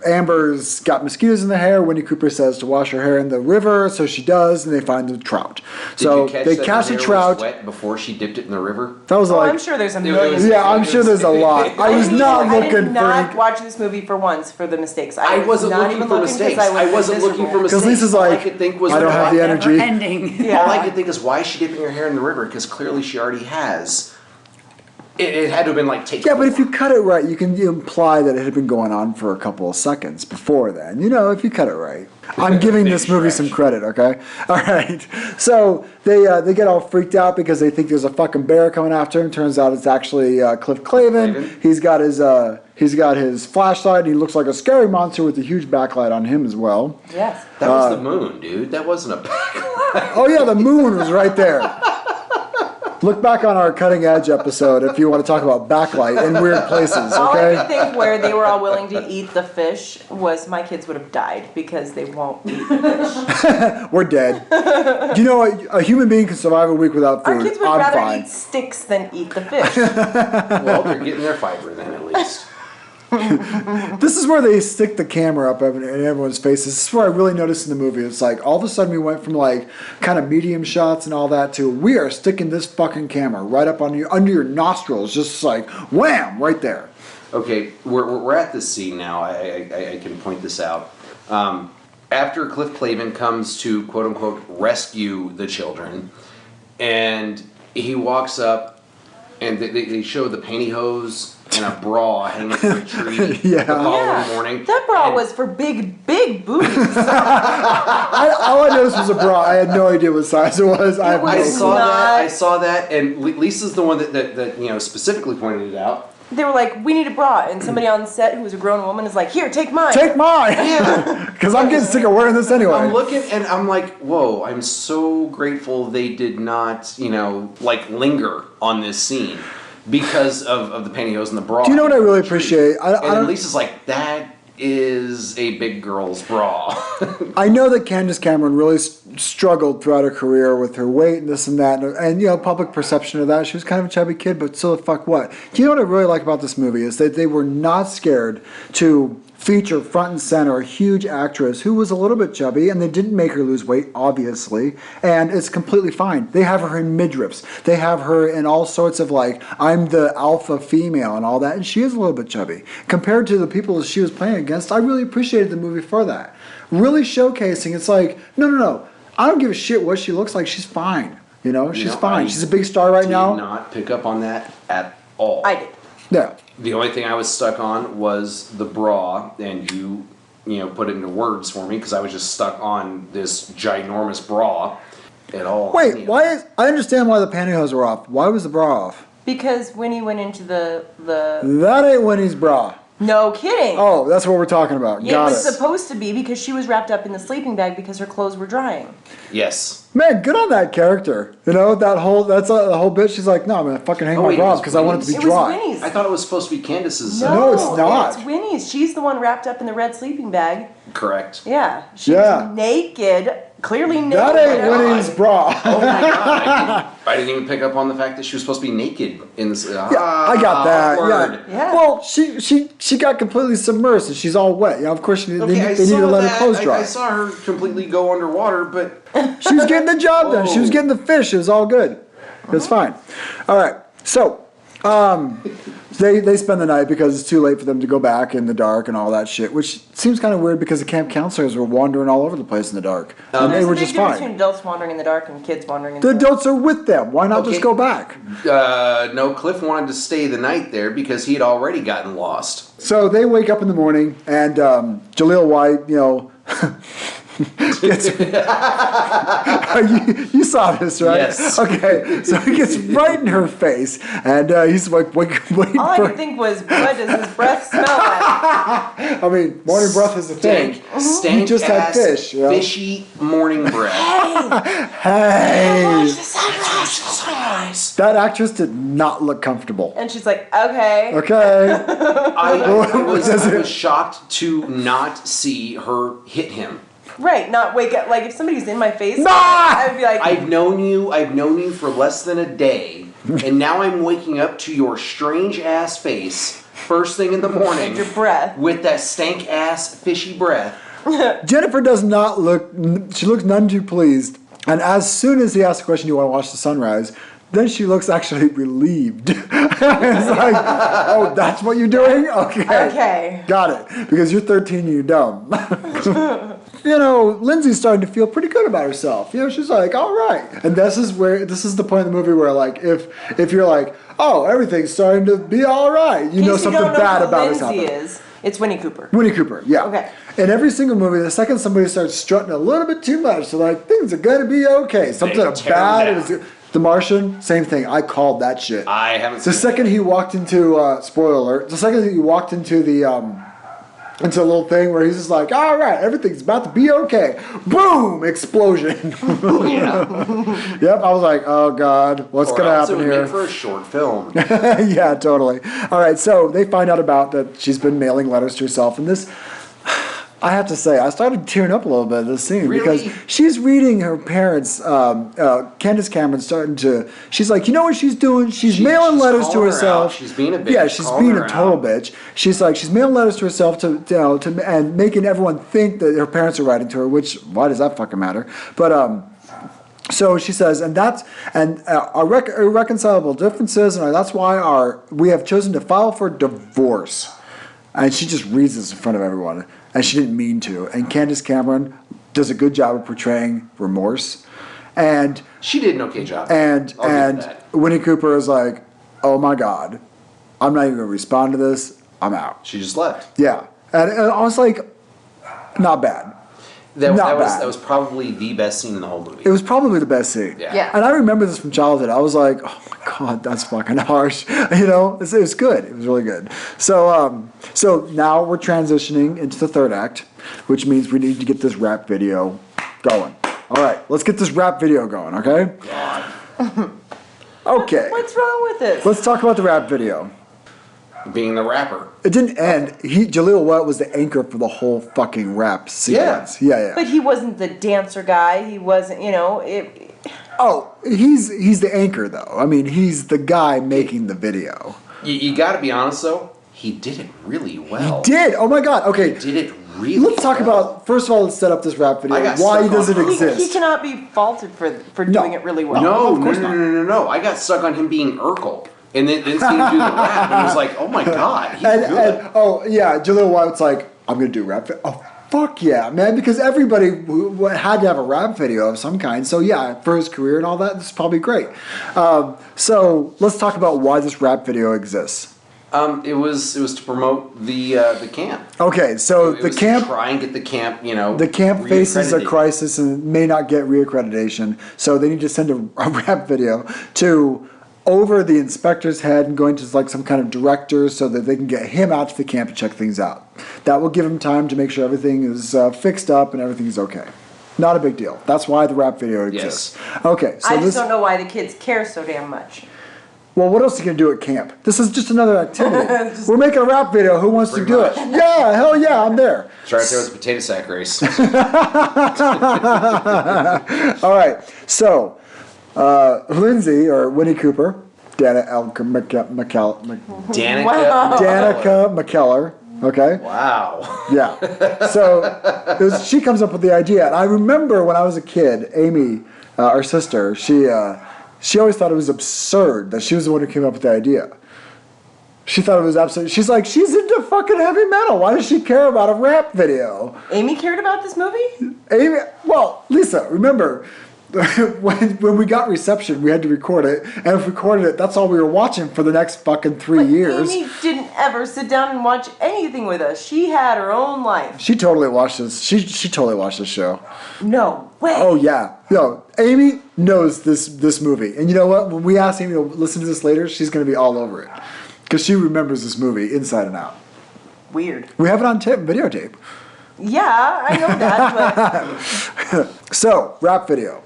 Amber's got mosquitoes in the hair. Winnie Cooper says to wash her hair in the river, so she does, and they find the trout. So they catch a trout. Wet before she dipped it in the river. That was Oh, like, I'm sure there's a It million. was- yeah, I'm sure there's a lot. I was not I looking did not for. watch this movie for once for the mistakes. I was wasn't not looking even for looking 'cause mistakes. was I wasn't looking for miserable. mistakes. Because Lisa's All I like, could think was I don't have the why- energy. Ending. Yeah. All I could think is, why is she dipping her hair in the river? Because clearly she already has. It had to have been like take. Yeah, but if you cut it right, you can imply that it had been going on for a couple of seconds before then. If you cut it right. I'm giving this movie some credit, okay? All right. So they get all freaked out because they think there's a fucking bear coming after him. Turns out it's actually Cliff Clavin. Clavin. He's got his flashlight. He looks like a scary monster with a huge backlight on him as well. Yes. That was the moon, dude. That wasn't a backlight. Oh yeah, the moon was right there. Look back on our Cutting Edge episode if you want to talk about backlight in weird places, All I could okay? think where they were all willing to eat the fish was my kids would have died because they won't eat the fish. We're dead. Do you know what? A human being can survive a week without food. Our kids would I'm rather fine. eat sticks than eat the fish. Well, they're getting their fiber then at least. This is where they stick the camera up in everyone's faces. This is where I really noticed in the movie. It's like all of a sudden we went from like kind of medium shots and all that to we are sticking this fucking camera right up under your nostrils, just like wham, right there. Okay, we're at this scene now. I can point this out. After Cliff Clavin comes to quote unquote rescue the children, and he walks up, and they show the pantyhose and a bra hanging from a tree Yeah. the following morning. That bra And- was for big booties. All I noticed was a bra. I had no idea what size it was. I have no I was clue. I not- saw that, and Lisa's the one that specifically pointed it out. They were like, we need a bra. And somebody on set who was a grown woman is like, here, take mine. Take mine, because I'm getting sick of wearing this anyway. I'm looking and I'm like, whoa, I'm so grateful they did not, linger on this scene because of the pantyhose and the bra. Do you know what I really appreciate? I And don't. Lisa's like, that is a big girl's bra. I know that Candace Cameron really struggled throughout her career with her weight and this and that, and public perception of that. She was kind of a chubby kid, but still, fuck what? Do you know what I really like about this movie is that they were not scared to feature front and center a huge actress who was a little bit chubby, and they didn't make her lose weight, obviously, and it's completely fine. They have her in midriffs. They have her in all sorts of I'm the alpha female and all that, and she is a little bit chubby. Compared to the people she was playing against, I really appreciated the movie for that. Really showcasing, it's like, no, I don't give a shit what she looks like, she's fine. She's fine. She's a big star right now. Did not pick up on that at all. I did. Yeah. The only thing I was stuck on was the bra, and you put it into words for me because I was just stuck on this ginormous bra at all. Wait, I understand why the pantyhose were off. Why was the bra off? Because Winnie went into the That ain't Winnie's bra. No kidding. Oh, that's what we're talking about. Yeah, Got it it. was supposed to be because she was wrapped up in the sleeping bag because her clothes were drying. Yes. Man, good on that character. You know, the whole bit. She's like, no, I'm going to fucking hang Oh, my wait, it bra was because I want it to be It dry. was Winnie's. I thought it was supposed to be Candace's. No, it's not. It's Winnie's. She's the one wrapped up in the red sleeping bag. Correct. Yeah. She's Yeah. naked. Clearly naked. That ain't Winnie's bra. Oh my god! I didn't even pick up on the fact that she was supposed to be naked in this. Yeah, I got that. Awkward. Yeah. Well, she got completely submersed and she's all wet. Yeah, of course they need to saw let her that. clothes dry. I saw her completely go underwater, but She was getting the job done. She was Whoa. getting the fish. It was all good. It's fine. All right. So, they spend the night because it's too late for them to go back in the dark and all that shit, which seems kind of weird because the camp counselors were wandering all over the place in the dark. And they There's were a big just difference fine. between adults wandering in the dark and kids wandering in The the dark. adults are with them. Why not just Okay. go back? no. Cliff wanted to stay the night there because he had already gotten lost. So they wake up in the morning and Jaleel White, you know, gets, you saw this, right? Yes. Okay, so he gets right in her face, and he's like, waiting All I for. could think was, what does his breath smell like? I mean, morning breath is a thing. Stank You just had ass, fish, you know? fishy morning breath. Hey, Sunrise. that actress did not look comfortable. And she's like, okay. Okay, I was shocked to not see her hit him. Right, not wake up. Like, if somebody's in my face, Nah! I would be like, I've known you for less than a day, and now I'm waking up to your strange ass face first thing in the morning and your breath. with that stank ass fishy breath. Jennifer does not look. She looks none too pleased. And as soon as he asks the question, "Do you want to watch the sunrise?" Then she looks actually relieved. It's like, oh, that's what you're doing? Okay. Okay. Got it. Because you're 13 and you're dumb. You know, Lindsay's starting to feel pretty good about herself. You know, she's like, all right. And this is the point in the movie where, like, if you're like, oh, everything's starting to be all right, you know something bad about us Lindsay happening. is. It's Winnie Cooper. Winnie Cooper, yeah. Okay. In every single movie, the second somebody starts strutting a little bit too much, they're like, things are going to be okay. Something They tear bad. them It was, down. The Martian, same thing. I called that shit. I haven't The seen second he walked into, spoiler alert, the second he walked into the, into a little thing where he's just like, all right, everything's about to be okay. Boom! Explosion. Yep, I was like, oh God, what's going to happen here? For a short film. Yeah, totally. All right, so they find out about that she's been mailing letters to herself, and this, I have to say, I started tearing up a little bit at this scene Really? because she's reading her parents. Candace Cameron's starting to. She's like, you know what she's doing? She's mailing she's letters to calling her herself. out. She's being a bitch. Yeah, she's Calling being her a total out. bitch. She's like, she's mailing letters to herself and making everyone think that her parents are writing to her. Which, why does that fucking matter? But So she says, and that's our irreconcilable differences, and that's why we have chosen to file for divorce. And she just reads this in front of everyone, and she didn't mean to. And Candace Cameron does a good job of portraying remorse, and She did an okay job. and I'll give and that. Winnie Cooper is like, oh my God, I'm not even gonna respond to this. I'm out. She just left. Yeah, and I was like, not bad. Not bad. That was probably the best scene in the whole movie. It was probably the best scene. Yeah. Yeah. And I remember this from childhood. I was like, oh my God, that's fucking harsh. You know, it was good. It was really good. So so now we're transitioning into the third act, which means we need to get this rap video going. All right, let's get this rap video going, okay? Okay. What's wrong with this? Let's talk about the rap video. Being the rapper. It didn't end. Jaleel White was the anchor for the whole fucking rap sequence. Yeah. But he wasn't the dancer guy. He wasn't, Oh, he's the anchor though. I mean, he's the guy making the video. You got to be honest though. He did it really well. Did oh my God? Okay, He did it really. let's talk well. about first of all. Let's set up this rap video. I got Why stuck does it on- he exist? cannot be faulted for doing it really well. No, of course not. no. I got stuck on him being Urkel. And then seeing him do the rap, and it was like, oh my God, he's and, good. and oh yeah, Jaleel White's like, I'm gonna do rap. Oh fuck yeah, man! Because everybody had to have a rap video of some kind. So yeah, for his career and all that, this is probably great. So let's talk about why this rap video exists. It was to promote the camp. Okay, so It the was camp. to try and get the camp, The camp faces a reaccredited. crisis and may not get reaccreditation, so they need to send a rap video to over the inspector's head and going to like some kind of director so that they can get him out to the camp to check things out. That will give him time to make sure everything is fixed up and everything's okay. Not a big deal. That's why the rap video exists. Yes. Okay, so I just don't know why the kids care so damn much. Well, what else are you going to do at camp? This is just another activity. We're making a rap video. Who wants to do it? Yeah, hell yeah, I'm there. It's right there with the potato sack race. All right, so Lindsay, or Winnie Cooper, Danica McKellar, okay? Wow. Yeah. So she comes up with the idea. And I remember when I was a kid, Amy, our sister, she always thought it was absurd that she was the one who came up with the idea. She thought it was absurd. She's like, she's into fucking heavy metal. Why does she care about a rap video? Amy cared about this movie? Amy, well, Lisa, remember, when we got reception, we had to record it. And if we recorded it, that's all we were watching for the next fucking 3 years. Amy didn't ever sit down and watch anything with us. She had her own life. She totally watched this. She totally watched this show. No way. Oh, yeah. No, Amy knows this movie. And you know what? When we ask Amy to listen to this later, she's going to be all over it. Because she remembers this movie inside and out. Weird. We have it on videotape. Yeah, I know that, but... So, rap video.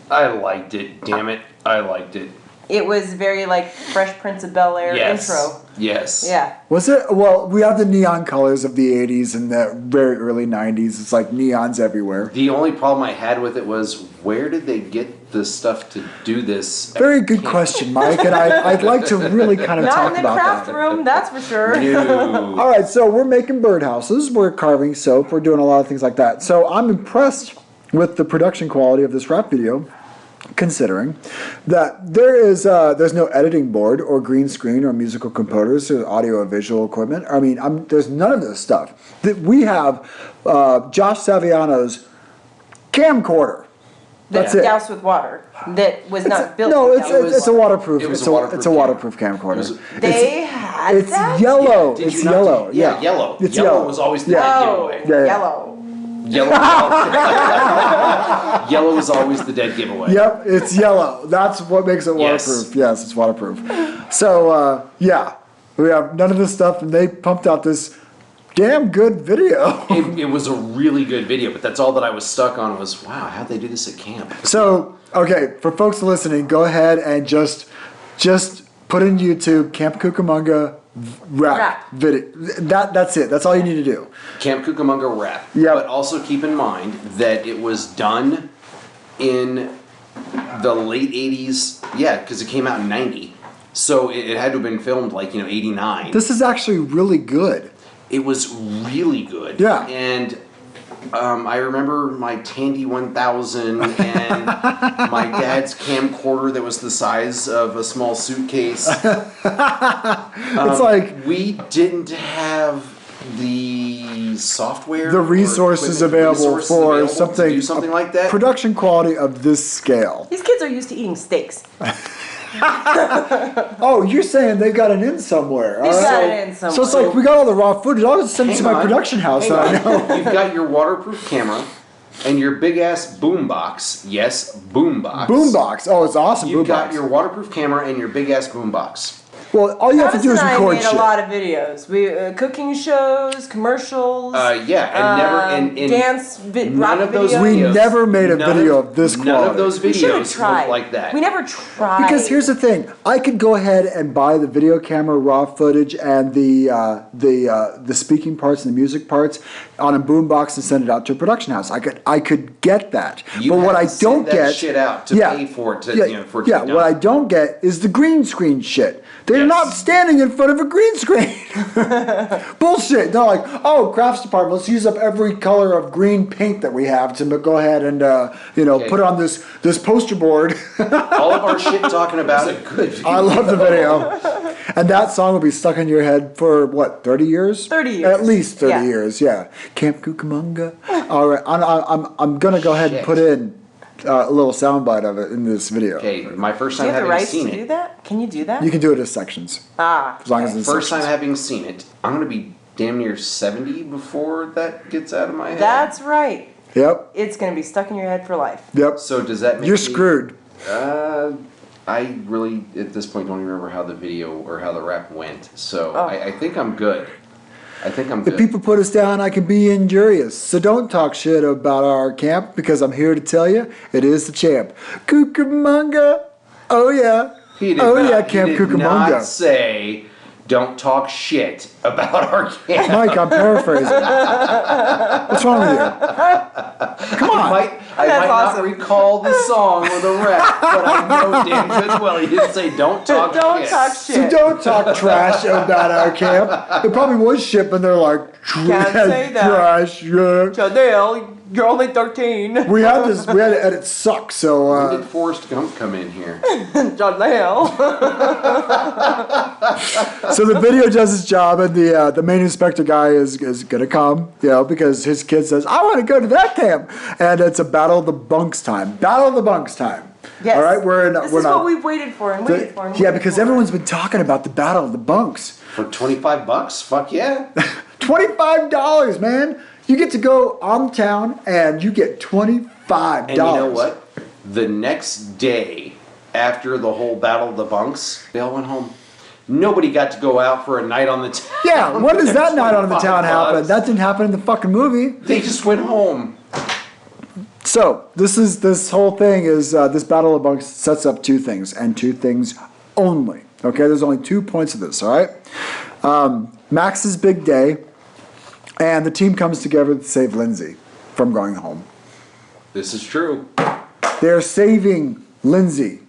I liked it, damn it. I liked it. It was very like Fresh Prince of Bel-Air intro. Yes. Yeah. Was it? Well, we have the neon colors of the 80s and the very early 90s. It's like neons everywhere. The only problem I had with it was, where did they get the stuff to do this? Very good question, Mike, and I'd like to really kind of talk Not in the about craft that. room, that's for sure. No. All right, so we're making birdhouses, we're carving soap, we're doing a lot of things like that. So I'm impressed with the production quality of this rap video, considering that there's no editing board or green screen or musical composers or audio or visual equipment. I mean, there's none of this stuff. That we have Josh Saviano's camcorder. That's it. Doused with water. That was not built. No, with doused it's a with water. waterproof. It's a waterproof camcorder. They had It's that? yellow. Did It's you not yellow. do- Yeah, yellow. It's Yellow was always the Yeah. dead Oh, giveaway. Yeah. yellow. Yellow was always the dead giveaway. Yep, it's yellow. That's what makes it Yes. waterproof. Yes, it's waterproof. So, yeah, we have none of this stuff, and they pumped out this damn good video. It was a really good video, but that's all that I was stuck on was, wow, how'd they do this at camp? So, okay, for folks listening, go ahead and just put in YouTube Camp Cucamunga rap video. That's it. That's all you need to do. Camp Cucamunga rap. Yep. But also keep in mind that it was done in the late 80s. Yeah, because it came out in 90. So it had to have been filmed like, 89. This is actually really good. It was really good. Yeah. And I remember my Tandy 1000 and my dad's camcorder that was the size of a small suitcase. It's like We didn't have the software, the or resources equipment available resources for available something, to do something like that. Production quality of this scale. These kids are used to eating steaks. Oh, you're saying they got it in somewhere. They've all got right. it in somewhere. So it's like we got all the raw footage. I'll just send it to Hang my on. production house. Hang that I on. know. You've got your waterproof camera and your big ass boombox. Yes, boombox. Boombox. Oh, it's awesome. You've Boombox. got your waterproof camera and your big ass boombox. Well, all you have to Travis do is and I record made shit. a lot of videos. We cooking shows, commercials. Dance, none rock of those videos. We videos. never made a none video of this None quality. of those We should have videos tried. look like that. We never tried. Because here's the thing, I could go ahead and buy the video camera raw footage and the speaking parts and the music parts on a boombox and send it out to a production house. I could get that. You but what have I to send don't that get shit out to pay for it to, for it to be done. what I don't get is the green screen shit. They're Yes. not standing in front of a green screen. Bullshit. They're like, oh, crafts department, let's use up every color of green paint that we have to go ahead and Okay. put on this poster board. All of our shit talking about it. Good. I love the video. And that song will be stuck in your head for what, 30 years? 30 years. At least 30 Yeah. years, yeah. Camp Cucamunga. All right, I'm gonna go ahead and Shit. put in a little soundbite of it in this video. Okay, my first Do you time have the having rights seen to do it. that? Can you do that? You can do it as sections, Ah. as long as it's First time sections. having seen it. I'm gonna be damn near 70 before that gets out of my head. That's right. Yep, It's going to be stuck in your head for life. yep. So does that make You're me, screwed. I really, at this point, don't even remember how the video or how the rap went. So Oh. I think I'm good. I think I'm good. If people put us down, I can be injurious. So don't talk shit about our camp because I'm here to tell you it is the champ. Cucamunga. Oh, yeah. He did Oh, not, yeah, Camp he did Cucamunga. not say, don't talk shit about our camp. Mike, I'm paraphrasing. What's wrong with you? Come on. I That's might awesome. not recall the song or the rap, but I know damn good well he didn't say don't talk Don't shit. talk So shit. don't talk trash about our camp. It probably was shit, and they're like, Can't say that. trash. Yeah. Jaleel, you're only 13. We had to edit suck, so When did Forrest Gump come in here? Jaleel. so the video does its job, and the main inspector guy is gonna come, because his kid says, I want to go to that camp, and it's a battle of the bunks time. Battle of the bunks time. Yes. All right, This is what we've waited for and waited for. And yeah, waited because for. everyone's been talking about the battle of the bunks. For $25? Fuck yeah. $25, man. You get to go on town, and you get $25. And you know what? The next day, after the whole Battle of the Bunks, they all went home. Nobody got to go out for a night on the town. Yeah, when does that night on the town happen? bucks. That didn't happen in the fucking movie. They just went home. So this whole thing is this Battle of Bunks sets up two things and two things only. Okay, there's only 2 points of this. All right, Max's big day, and the team comes together to save Lindsay from going home. This is true. They're saving Lindsay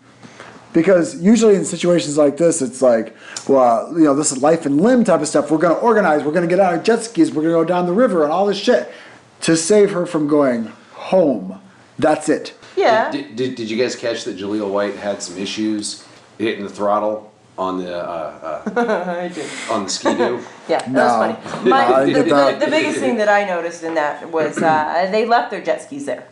because usually in situations like this, it's like, well, this is life and limb type of stuff. We're going to organize. We're going to get out our jet skis. We're going to go down the river and all this shit to save her from going home. That's it. Yeah. Did you guys catch that Jaleel White had some issues hitting the throttle on the I did. on the ski-doo? Yeah, that No. was funny. I didn't get that. The biggest thing that I noticed in that was they left their jet skis there.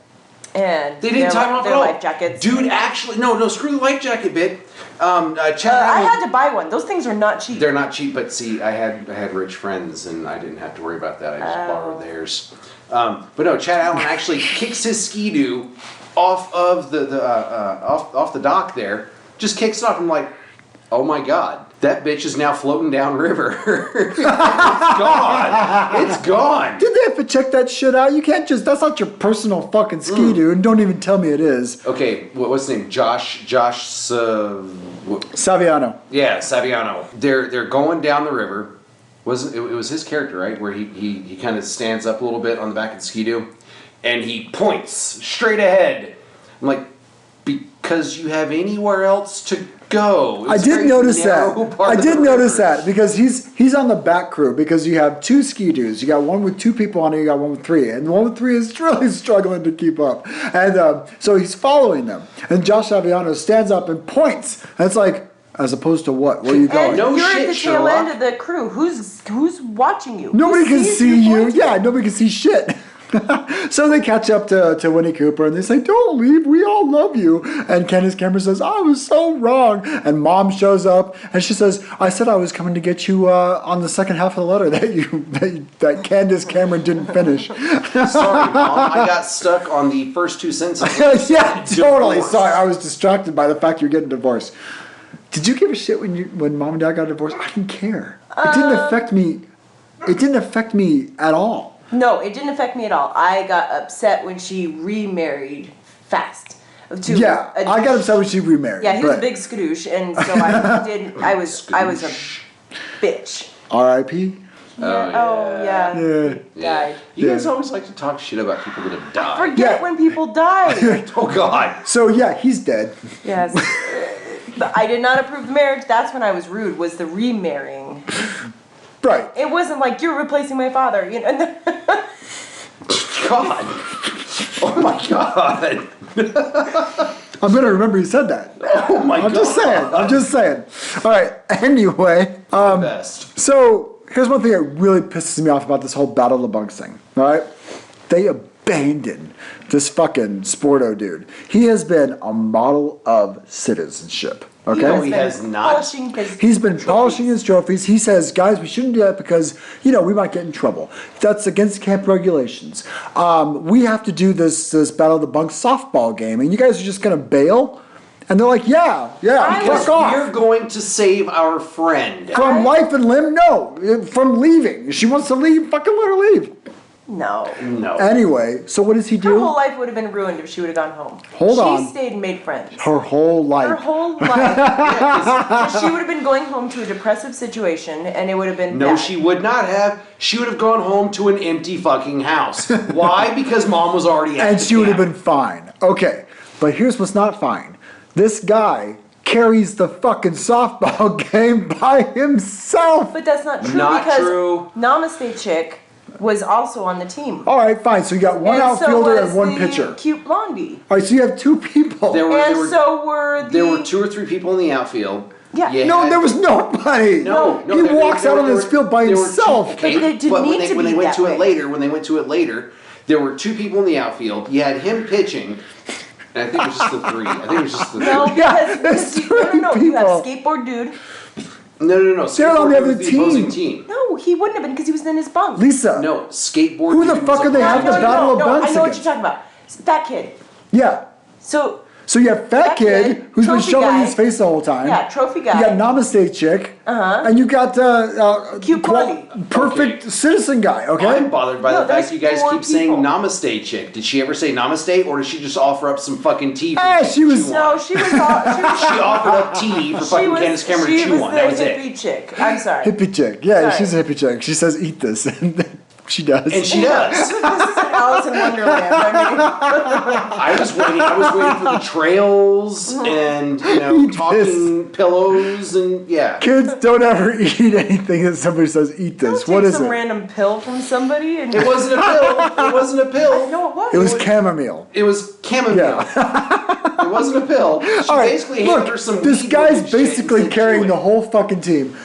And They didn't tie them off their at all. life jackets. Dude, actually, no, screw the life jacket bit. Chad I Allen- had to buy one. Those things are not cheap. They're not cheap, but see, I had rich friends, and I didn't have to worry about that. I just Oh. borrowed theirs. But no, Chad Allen actually kicks his ski-doo off of off the dock there. Just kicks it off. I'm like, oh my god, that bitch is now floating down river. It's gone. It's gone. Did they have to check that shit out? You can't just, that's not your personal fucking ski, dude. And don't even tell me it is. Okay, what's his name? Josh. Saviano. Yeah, Saviano. They're going down the river. It was his character, right? Where he kind of stands up a little bit on the back of the ski-doo, and he points straight ahead. I'm like, because you have anywhere else to go. I did notice that because he's on the back crew because you have 2 ski-doos. You got one with 2 people on it, you got one with 3. And the one with 3 is really struggling to keep up. And so he's following them. And Josh Saviano stands up and points. And it's like, as opposed to what? Where are you And going? No you're shit, at the tail Sherlock. end of the crew. Who's watching you? Nobody Who can sees see you. pointing? Yeah, nobody can see shit. So they catch up to Winnie Cooper and they say, don't leave, we all love you. And Candace Cameron says, I was so wrong. And Mom shows up and she says, I said I was coming to get you on the second half of the letter that Candace Cameron didn't finish. Sorry, Mom. I got stuck on the first 2 sentences. Yeah, totally. Divorce. Sorry, I was distracted by the fact you're getting divorced. Did you give a shit when Mom and Dad got divorced? I didn't care. It didn't affect me. It didn't affect me at all. No, it didn't affect me at all. I got upset when she remarried fast. Yeah, I got upset when she remarried. Yeah, he was a but big skadoosh, and so I was a bitch. R.I.P. Oh yeah. Yeah. He died. You guys Yeah. always like to talk shit about people that have died. Forget Yeah. when people die. Oh God. So yeah, he's dead. Yes. But I did not approve the marriage. That's when I was rude. Was the remarrying? Right. It wasn't like you're replacing my father. You know. God. Oh my God. I'm gonna remember you said that. Oh my God. I'm just saying. All right. Anyway, Best. so here's one thing that really pisses me off about this whole Battle of the Bunks thing. All right, they abandoned this fucking Sporto dude. He has been a model of citizenship. Okay. No, he has not. Polishing his He's been polishing his trophies. He says, guys, we shouldn't do that because, we might get in trouble. That's against camp regulations. We have to do this Battle of the Bunks softball game, and you guys are just going to bail? And they're like, yeah, fuck off. We're going to save our friend. From life and limb? No. From leaving. If she wants to leave, fucking let her leave. No. Anyway, so what does he do? Her whole life would have been ruined if she would have gone home. Hold on. She stayed and made friends. Her whole life. Her whole life. She would have been going home to a depressive situation, and it would have been No, bad. she would not have. She would have gone home to an empty fucking house. Why? Because mom was already at And the she would have camp. been fine. Okay, but here's what's not fine. This guy carries the fucking softball game by himself. But that's not true Not because true. Namaste Chick was also on the team. All right, fine. So you got one and outfielder so and one the pitcher. Cute blondie. All right, so you have two people. There were There were 2 or 3 people in the outfield. Yeah. You No, had- there was nobody. No, he walks out on this field by there were himself. okay, But they didn't but need to when be they went that to way. it later, there were 2 people in the outfield. You had him pitching, and I think it was just the 3. I think it was just the 3. No, Yeah, because there's no, three you have people. skateboard dude. No. They're on Skateboard the other was opposing team. team. No, he wouldn't have been because he was in his bunk. Lisa. No, skateboard. Who the dude fuck was are they opposing having the team. battle of bunks I know what against? you're talking about. Fat kid. Yeah. So So you have Fat Kid, who's been trophy showing guy. his face the whole time. Yeah, trophy guy. You got Namaste Chick. And you got Cute Blondie. perfect Okay. citizen guy, okay? I'm bothered by No, the fact there's you guys 4 keep saying people. Namaste chick. Did she ever say Namaste, or did she just offer up some fucking tea? For Ah, she was- No, she was all. She offered up tea for fucking Candace Cameron to chew on. That was the it. hippie chick. I'm sorry. Hippie chick. Yeah, Sorry. she's a hippie chick. She says, eat this. And she does. And she does. This is Alice in Wonderland. I was waiting for the trails and Eat talking pillows and yeah. Kids don't ever eat anything that somebody says, eat this. Don't What take is some it? random pill from somebody and It wasn't a pill. It wasn't a pill. no, it was. It was chamomile. It was chamomile. Yeah. It wasn't a pill. She All right, basically handed her look, some this weed guy's looking shit and basically said, carrying "Chew the it." whole fucking team.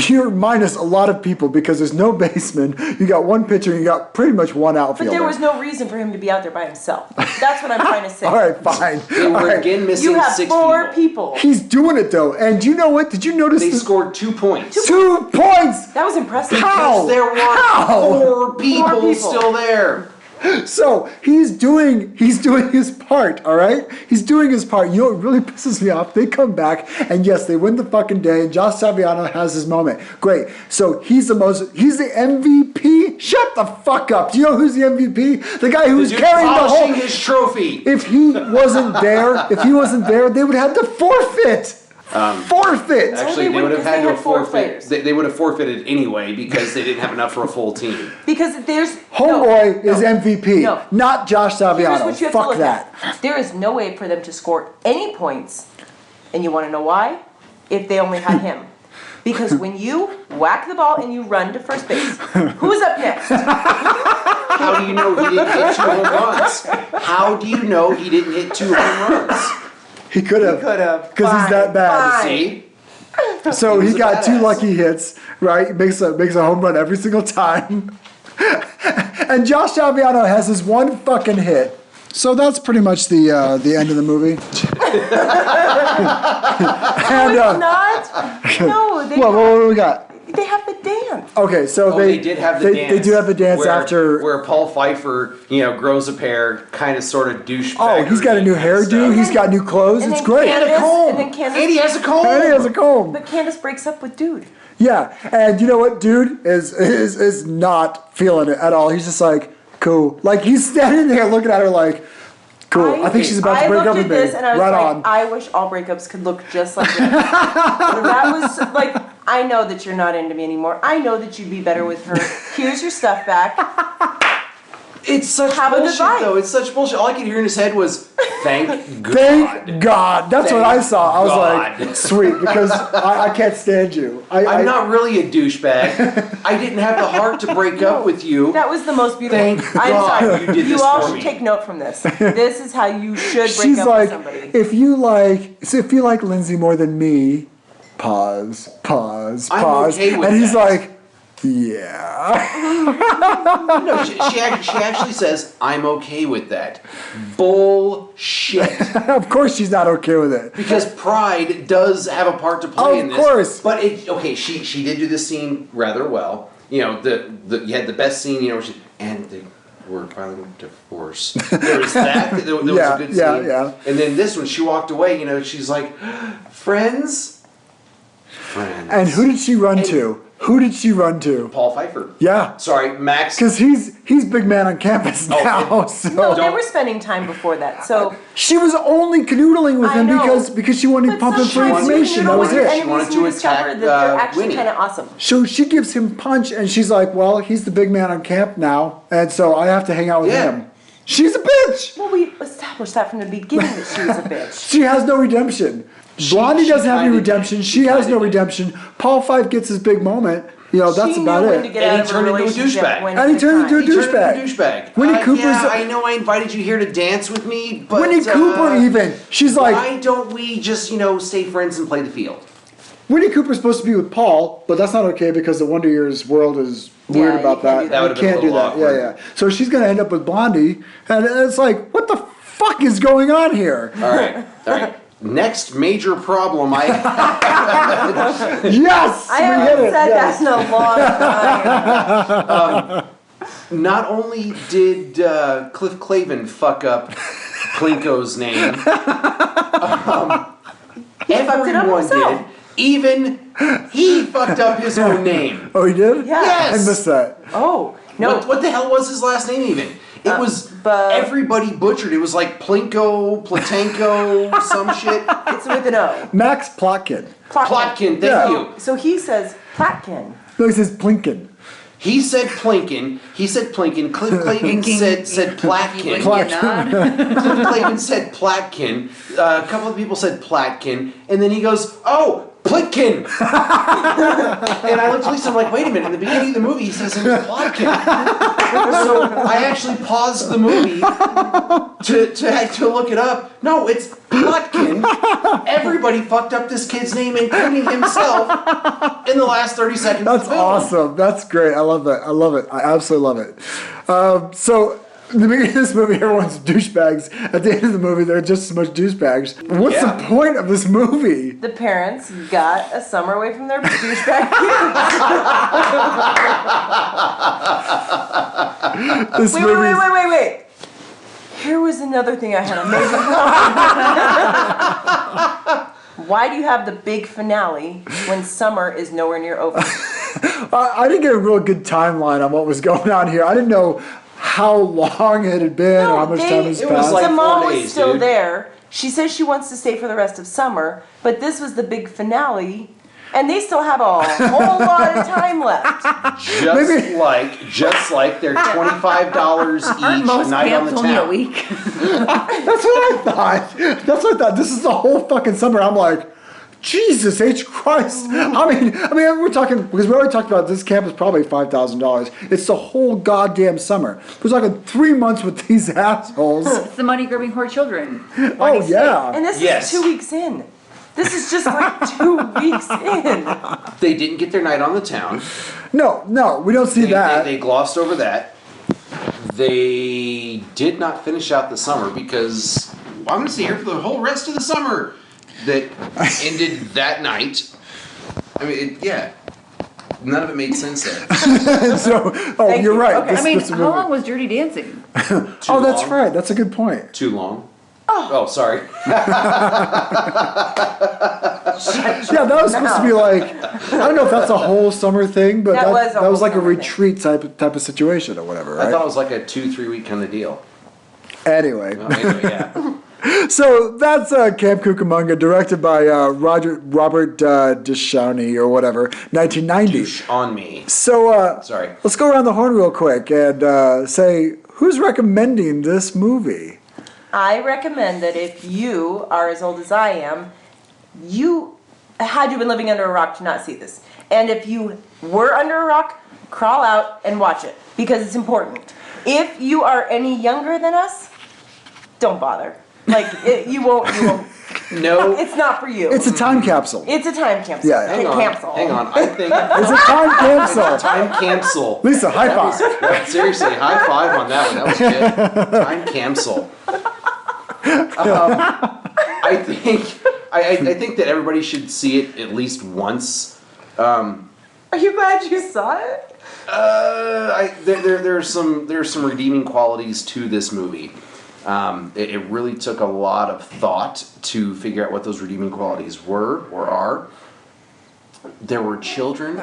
You're minus a lot of people because there's no baseman. You got one pitcher. You got pretty much one But outfielder. there was no reason for him to be out there by himself. That's what I'm trying to say. All right, fine. They All were right. again missing You have 6 4 people. He's doing it though, and you know what? Did you notice They this? scored 2 points. 2 points. That was impressive. How? There were How? 4 people, 4 people. still there. So he's doing his part, all right? He's doing his part. You know what really pisses me off? They come back, and yes, they win the fucking day, and Josh Saviano has his moment. Great. So he's the MVP? Shut the fuck up. Do you know who's the MVP? The guy who's Dude carrying the whole... polishing his trophy. If he wasn't there, they would have to forfeit. Forfeit. Actually, they they would wouldn't have had 'cause they to had 4 forfeit. players. They would have forfeited anyway because they didn't have enough for a full team. Because there's Homeboy is MVP, No. not Josh Here's Saviano. what you have Fuck to look that. at. There is no way for them to score any points, and you want to know why? If they only had him. Because when you whack the ball and you run to first base, who's up next? How do you know he didn't hit 2 home runs? How do you know he didn't hit 2 home runs? He could have. could have. Because he's that bad. Fine. See? So he was a got 2 badass. lucky hits, right? Makes a home run every single time. And Josh Saviano has his 1 fucking hit. So that's pretty much the end of the movie. And, No, it's not. No, they, what do we got? they have the dance. Okay, so They did have the dance. They do have the dance where, after. where Paul Pfeiffer, grows a pair, kind of sort of douchebag. Oh, he's got a new hairdo. He's got new clothes. And It's then great. And a comb. And then Candace, And he has a comb. And he has a comb. But Candace breaks up with dude. Yeah, and you know what, dude is not feeling it at all. He's just like, cool. Like he's standing there looking at her like, cool. I think she's about to break up looked with at me. this and I was Right like, on. I wish all breakups could look just like this. That was like, I know that you're not into me anymore. I know that you'd be better with her. Here's your stuff back. It's such Have a good bullshit, life. though. It's such bullshit. All I could hear in his head was, thank God. Thank God. That's what I Thank saw. I was God. like, sweet, because I can't stand you. I'm not really a douchebag. I didn't have the heart to break up with you. That was the most beautiful. Thank I'm God sorry. you did this all for should me. take note from this. This is how you should break She's up like, with somebody. if you like Lindsay more than me, pause. I'm okay with and he's that. like, yeah. No, she actually says, I'm okay with that. Bullshit. Of course she's not okay with it. Because pride does have a part to play Of in this. course. But she did do this scene rather well. You had the best scene, we're filing divorce. There was that. There was a good scene. Yeah. And then this one, she walked away. You know, she's like, friends. And who did she run to? Who did she run to? Paul Pfeiffer. Yeah. Sorry, Max. Because he's big man on campus now. So No, they were spending time before that. So she was only canoodling with I him know. because she wanted to pump him for sometimes you information. That canoodle was with your it. She wanted enemies to and you discover attack, that they're actually Winnie. kind of awesome. So she gives him punch, and she's like, "Well, he's the big man on camp now, and so I have to hang out with Yeah. him." She's a bitch. Well, we established that from the beginning that she was a bitch. She has no redemption. Blondie she doesn't have any kinda redemption. did. She She has kinda no did. redemption. Paul Fife gets his big moment. You know, that's she about knew when to it. get And out he of a turned into a relationship douchebag. when And he it's turned into a time. He turned douchebag. into a douchebag. Winnie Cooper's yeah, a- I know I invited you here to dance with me, but Winnie Cooper even. She's like, why don't we just, stay friends and play the field? Winnie Cooper's supposed to be with Paul, but that's not okay because the Wonder Years world is weird Yeah, about you can't that. do that. That You would've been a can't do little that. awkward. Yeah. So she's gonna end up with Blondie, and it's like, what the fuck is going on here? All right. Next major problem I Yes, I we haven't hit it. said Yes. that in a long time. not only did Cliff Clavin fuck up Plinko's name, He fucked it up everyone himself. did. Even he fucked up his own name. Oh, he did? Yeah. Yes. I missed that. Oh, no. What the hell was his last name even? It was everybody butchered. It was like Plinko, Platenko, some shit. It's with an O. Max Plotkin. Plotkin, thank Yeah. you. So he says Platkin. No, he says Plinkin. He said Plinkin. Cliff Clavin said Platkin. Plat- Cliff Clavin said Platkin. A couple of people said Platkin. And then he goes, oh, Plitkin. And I looked at Lisa, I'm like, wait a minute. In the beginning of the movie, he says it was Plotkin. So I actually paused the movie to look it up. No, it's Plotkin. Everybody fucked up this kid's name, including himself, in the last 30 seconds That's of the film. awesome. That's great. I love that. I love it. I absolutely love it. So, in the beginning of this movie, everyone's douchebags. At the end of the movie, they're just as much douchebags. What's Yeah. the point of this movie? The parents got a summer away from their douchebag kids. This Wait. Here was another thing I had a major problem. Why do you have the big finale when summer is nowhere near over? I didn't get a real good timeline on what was going on here. I didn't know how long it had been or how much time has it was passed. like the mom 4 was days, still dude. there. She says she wants to stay for the rest of summer, but this was the big finale, and they still have a whole lot of time left. Just like they're $25 Aren't each most night on camps the only a town. week? That's what I thought. That's what I thought. This is the whole fucking summer. I'm like, Jesus H. Christ. I mean, we're talking, because we already talked about this camp is probably $5,000. It's the whole goddamn summer. We're talking 3 months with these assholes. It's the money grabbing poor children. Oh, yeah. And this Yes. is 2 weeks in. This is just like 2 weeks in. They didn't get their night on the town. No, we don't see that. They glossed over that. They did not finish out the summer because I'm going to stay here for the whole rest of the summer that ended that night. I mean, none of it made sense there. So, Thank you're you. right. Okay. I mean, This how movie- long was Dirty Dancing? Oh, that's long? right. That's a good point. Too long. Oh, sorry. Yeah, that was supposed to be like, I don't know if that's a whole summer thing, but That was a that was whole like a summer thing. retreat type of situation or whatever, I thought right? it was like a 2-3 week kind of deal. Anyway, Well, anyway, yeah. so that's Camp Cucamunga, directed by Robert Deschawney or whatever, 1990. Douche on me. So Sorry. let's go around the horn real quick and say, who's recommending this movie? I recommend that if you are as old as I am, had you been living under a rock to not see this. And if you were under a rock, crawl out and watch it because it's important. If you are any younger than us, don't bother. You won't. No. It's not for you. It's a time capsule. It's a time capsule. Yeah. Hang on. Capsule. Hang on. I think It's a time capsule. time capsule. Lisa, high five. Seriously, high five on that one. That was good. Time capsule. I think that everybody should see it at least once. Are you glad you saw it? There's some redeeming qualities to this movie. It really took a lot of thought to figure out what those redeeming qualities were or are. There were children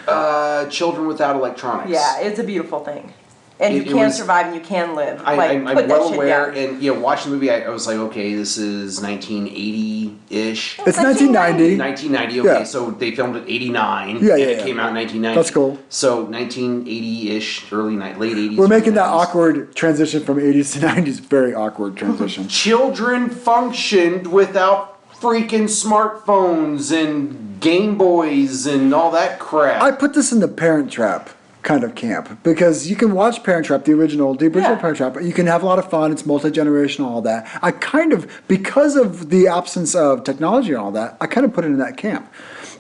without electronics. Yeah, it's a beautiful thing. And you It can was- survive and you can live. I'm put that well shit aware, down. and watching the movie, I was like, okay, this is 1980-ish. It's 1990. 1990, okay, Yeah. so they filmed it 89, Yeah, and yeah, it yeah. came out in 1990. That's cool. So 1980-ish, late 80s. We're making that 90s. awkward transition from 80s to 90s. Very awkward transition. Children functioned without freaking smartphones and Game Boys and all that crap. I put this in the Parent Trap kind of camp because you can watch Parent Trap, the original Yeah. Parent Trap. You can have a lot of fun. It's multi-generational, all that. I kind of, because of the absence of technology and all that, I kind of put it in that camp.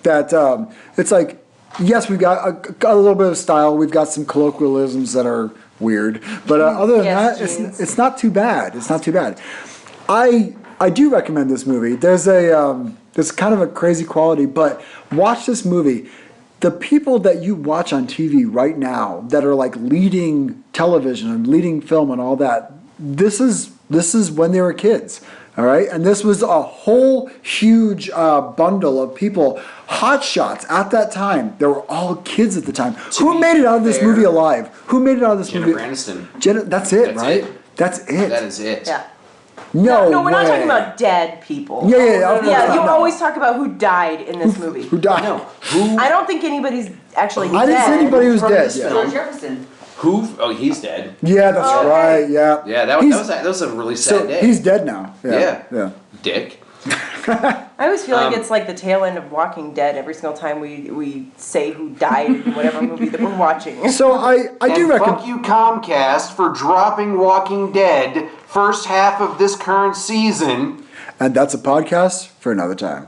That it's like, yes, we've got a little bit of style. We've got some colloquialisms that are weird, but other than Yes, that, jeans. it's not too bad. It's not too bad. I do recommend this movie. There's kind of a crazy quality, but watch this movie. The people that you watch on TV right now that are like leading television and leading film and all that, this is when they were kids. All right, and this was a whole huge bundle of people, hot shots at that time. They were all kids at the time. Who be made it out of this fair- movie alive? Who made it out of this Jennifer movie? Aniston. That's it, That's right? it. That's it. That is it. Yeah. No, No, we're not way. talking about dead people. Yeah, of course Yeah, not, you no. always talk about who died in this movie. Who died? No, who? I don't think anybody's actually I dead. didn't see anybody who's From dead. this Yeah, film. George Jefferson. Who? Oh, he's dead. yeah, that's Okay. right. Yeah, Yeah, that He's- was a really sad so day. he's dead now. Yeah. yeah. Dick. I always feel like it's like the tail end of Walking Dead every single time we say who died in whatever movie that we're watching. So I do recommend. Fuck you, Comcast, for dropping Walking Dead first half of this current season. And that's a podcast for another time.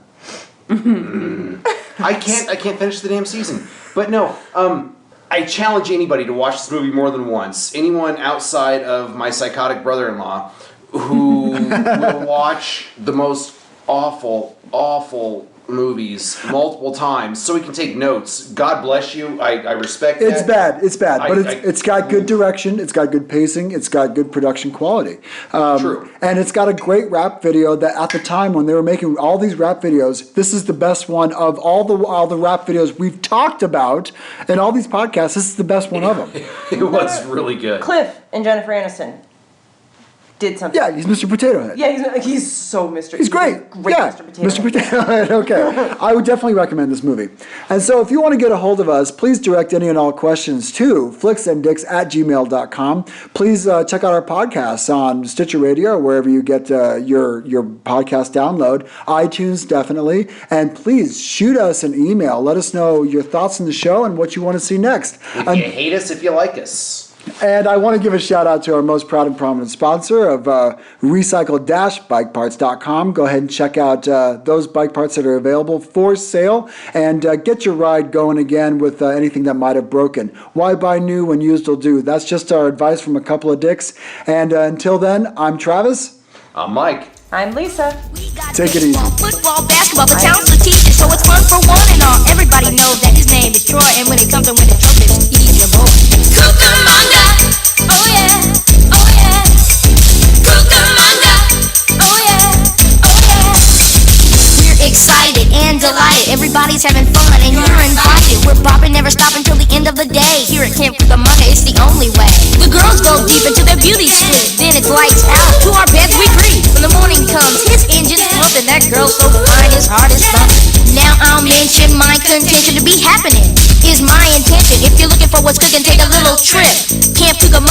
I can't finish the damn season. But no, I challenge anybody to watch this movie more than once. Anyone outside of my psychotic brother-in-law who will watch the most awful movies multiple times so he can take notes. God bless you. I respect that. It's bad, but I- it's got good direction, it's got good pacing, it's got good production quality. True. And it's got a great rap video that at the time when they were making all these rap videos, this is the best one of all the rap videos we've talked about in all these podcasts. This is the best one of them. It was really good. Cliff and Jennifer Aniston did something. Yeah, he's Mr. Potato Head. Yeah, he's so Mr. He's great. Great Yeah, Mr. Potato. Mr. Potato Head. Okay. I would definitely recommend this movie. And so if you want to get a hold of us, please direct any and all questions to flicksanddicks@gmail.com. Please check out our podcasts on Stitcher Radio or wherever you get your podcast download. iTunes, definitely. And please shoot us an email. Let us know your thoughts on the show and what you want to see next. If you hate us, if you like us. And I want to give a shout out to our most proud and prominent sponsor of recycle-bikeparts.com. Go ahead and check out those bike parts that are available for sale and get your ride going again with anything that might have broken. Why buy new when used will do? That's just our advice from a couple of dicks. And until then, I'm Travis. I'm Mike. I'm Lisa. Take it easy. Football, basketball, the counselor teacher, so it's fun for one and all. Everybody knows that his name is Troy, and when it comes to winning trophies, he's your boy. Cucamunga, oh yeah, oh yeah. Cucamunga, oh yeah, oh yeah. We're excited and delighted. Everybody's having fun and you're invited. We're bopping, never stopping till the end of the day. Here at Camp Cucamunga, it's the only way. The girls go deep into their beauty sleep. Then it's lights out. To our beds we creep. When the morning comes, his engine's pumping. That girl's so fine, his heart is thumping. Now I'll mention my contention to be happening. Is my intention. If you're looking for what's cooking, take a little trip. Camp Cucamunga.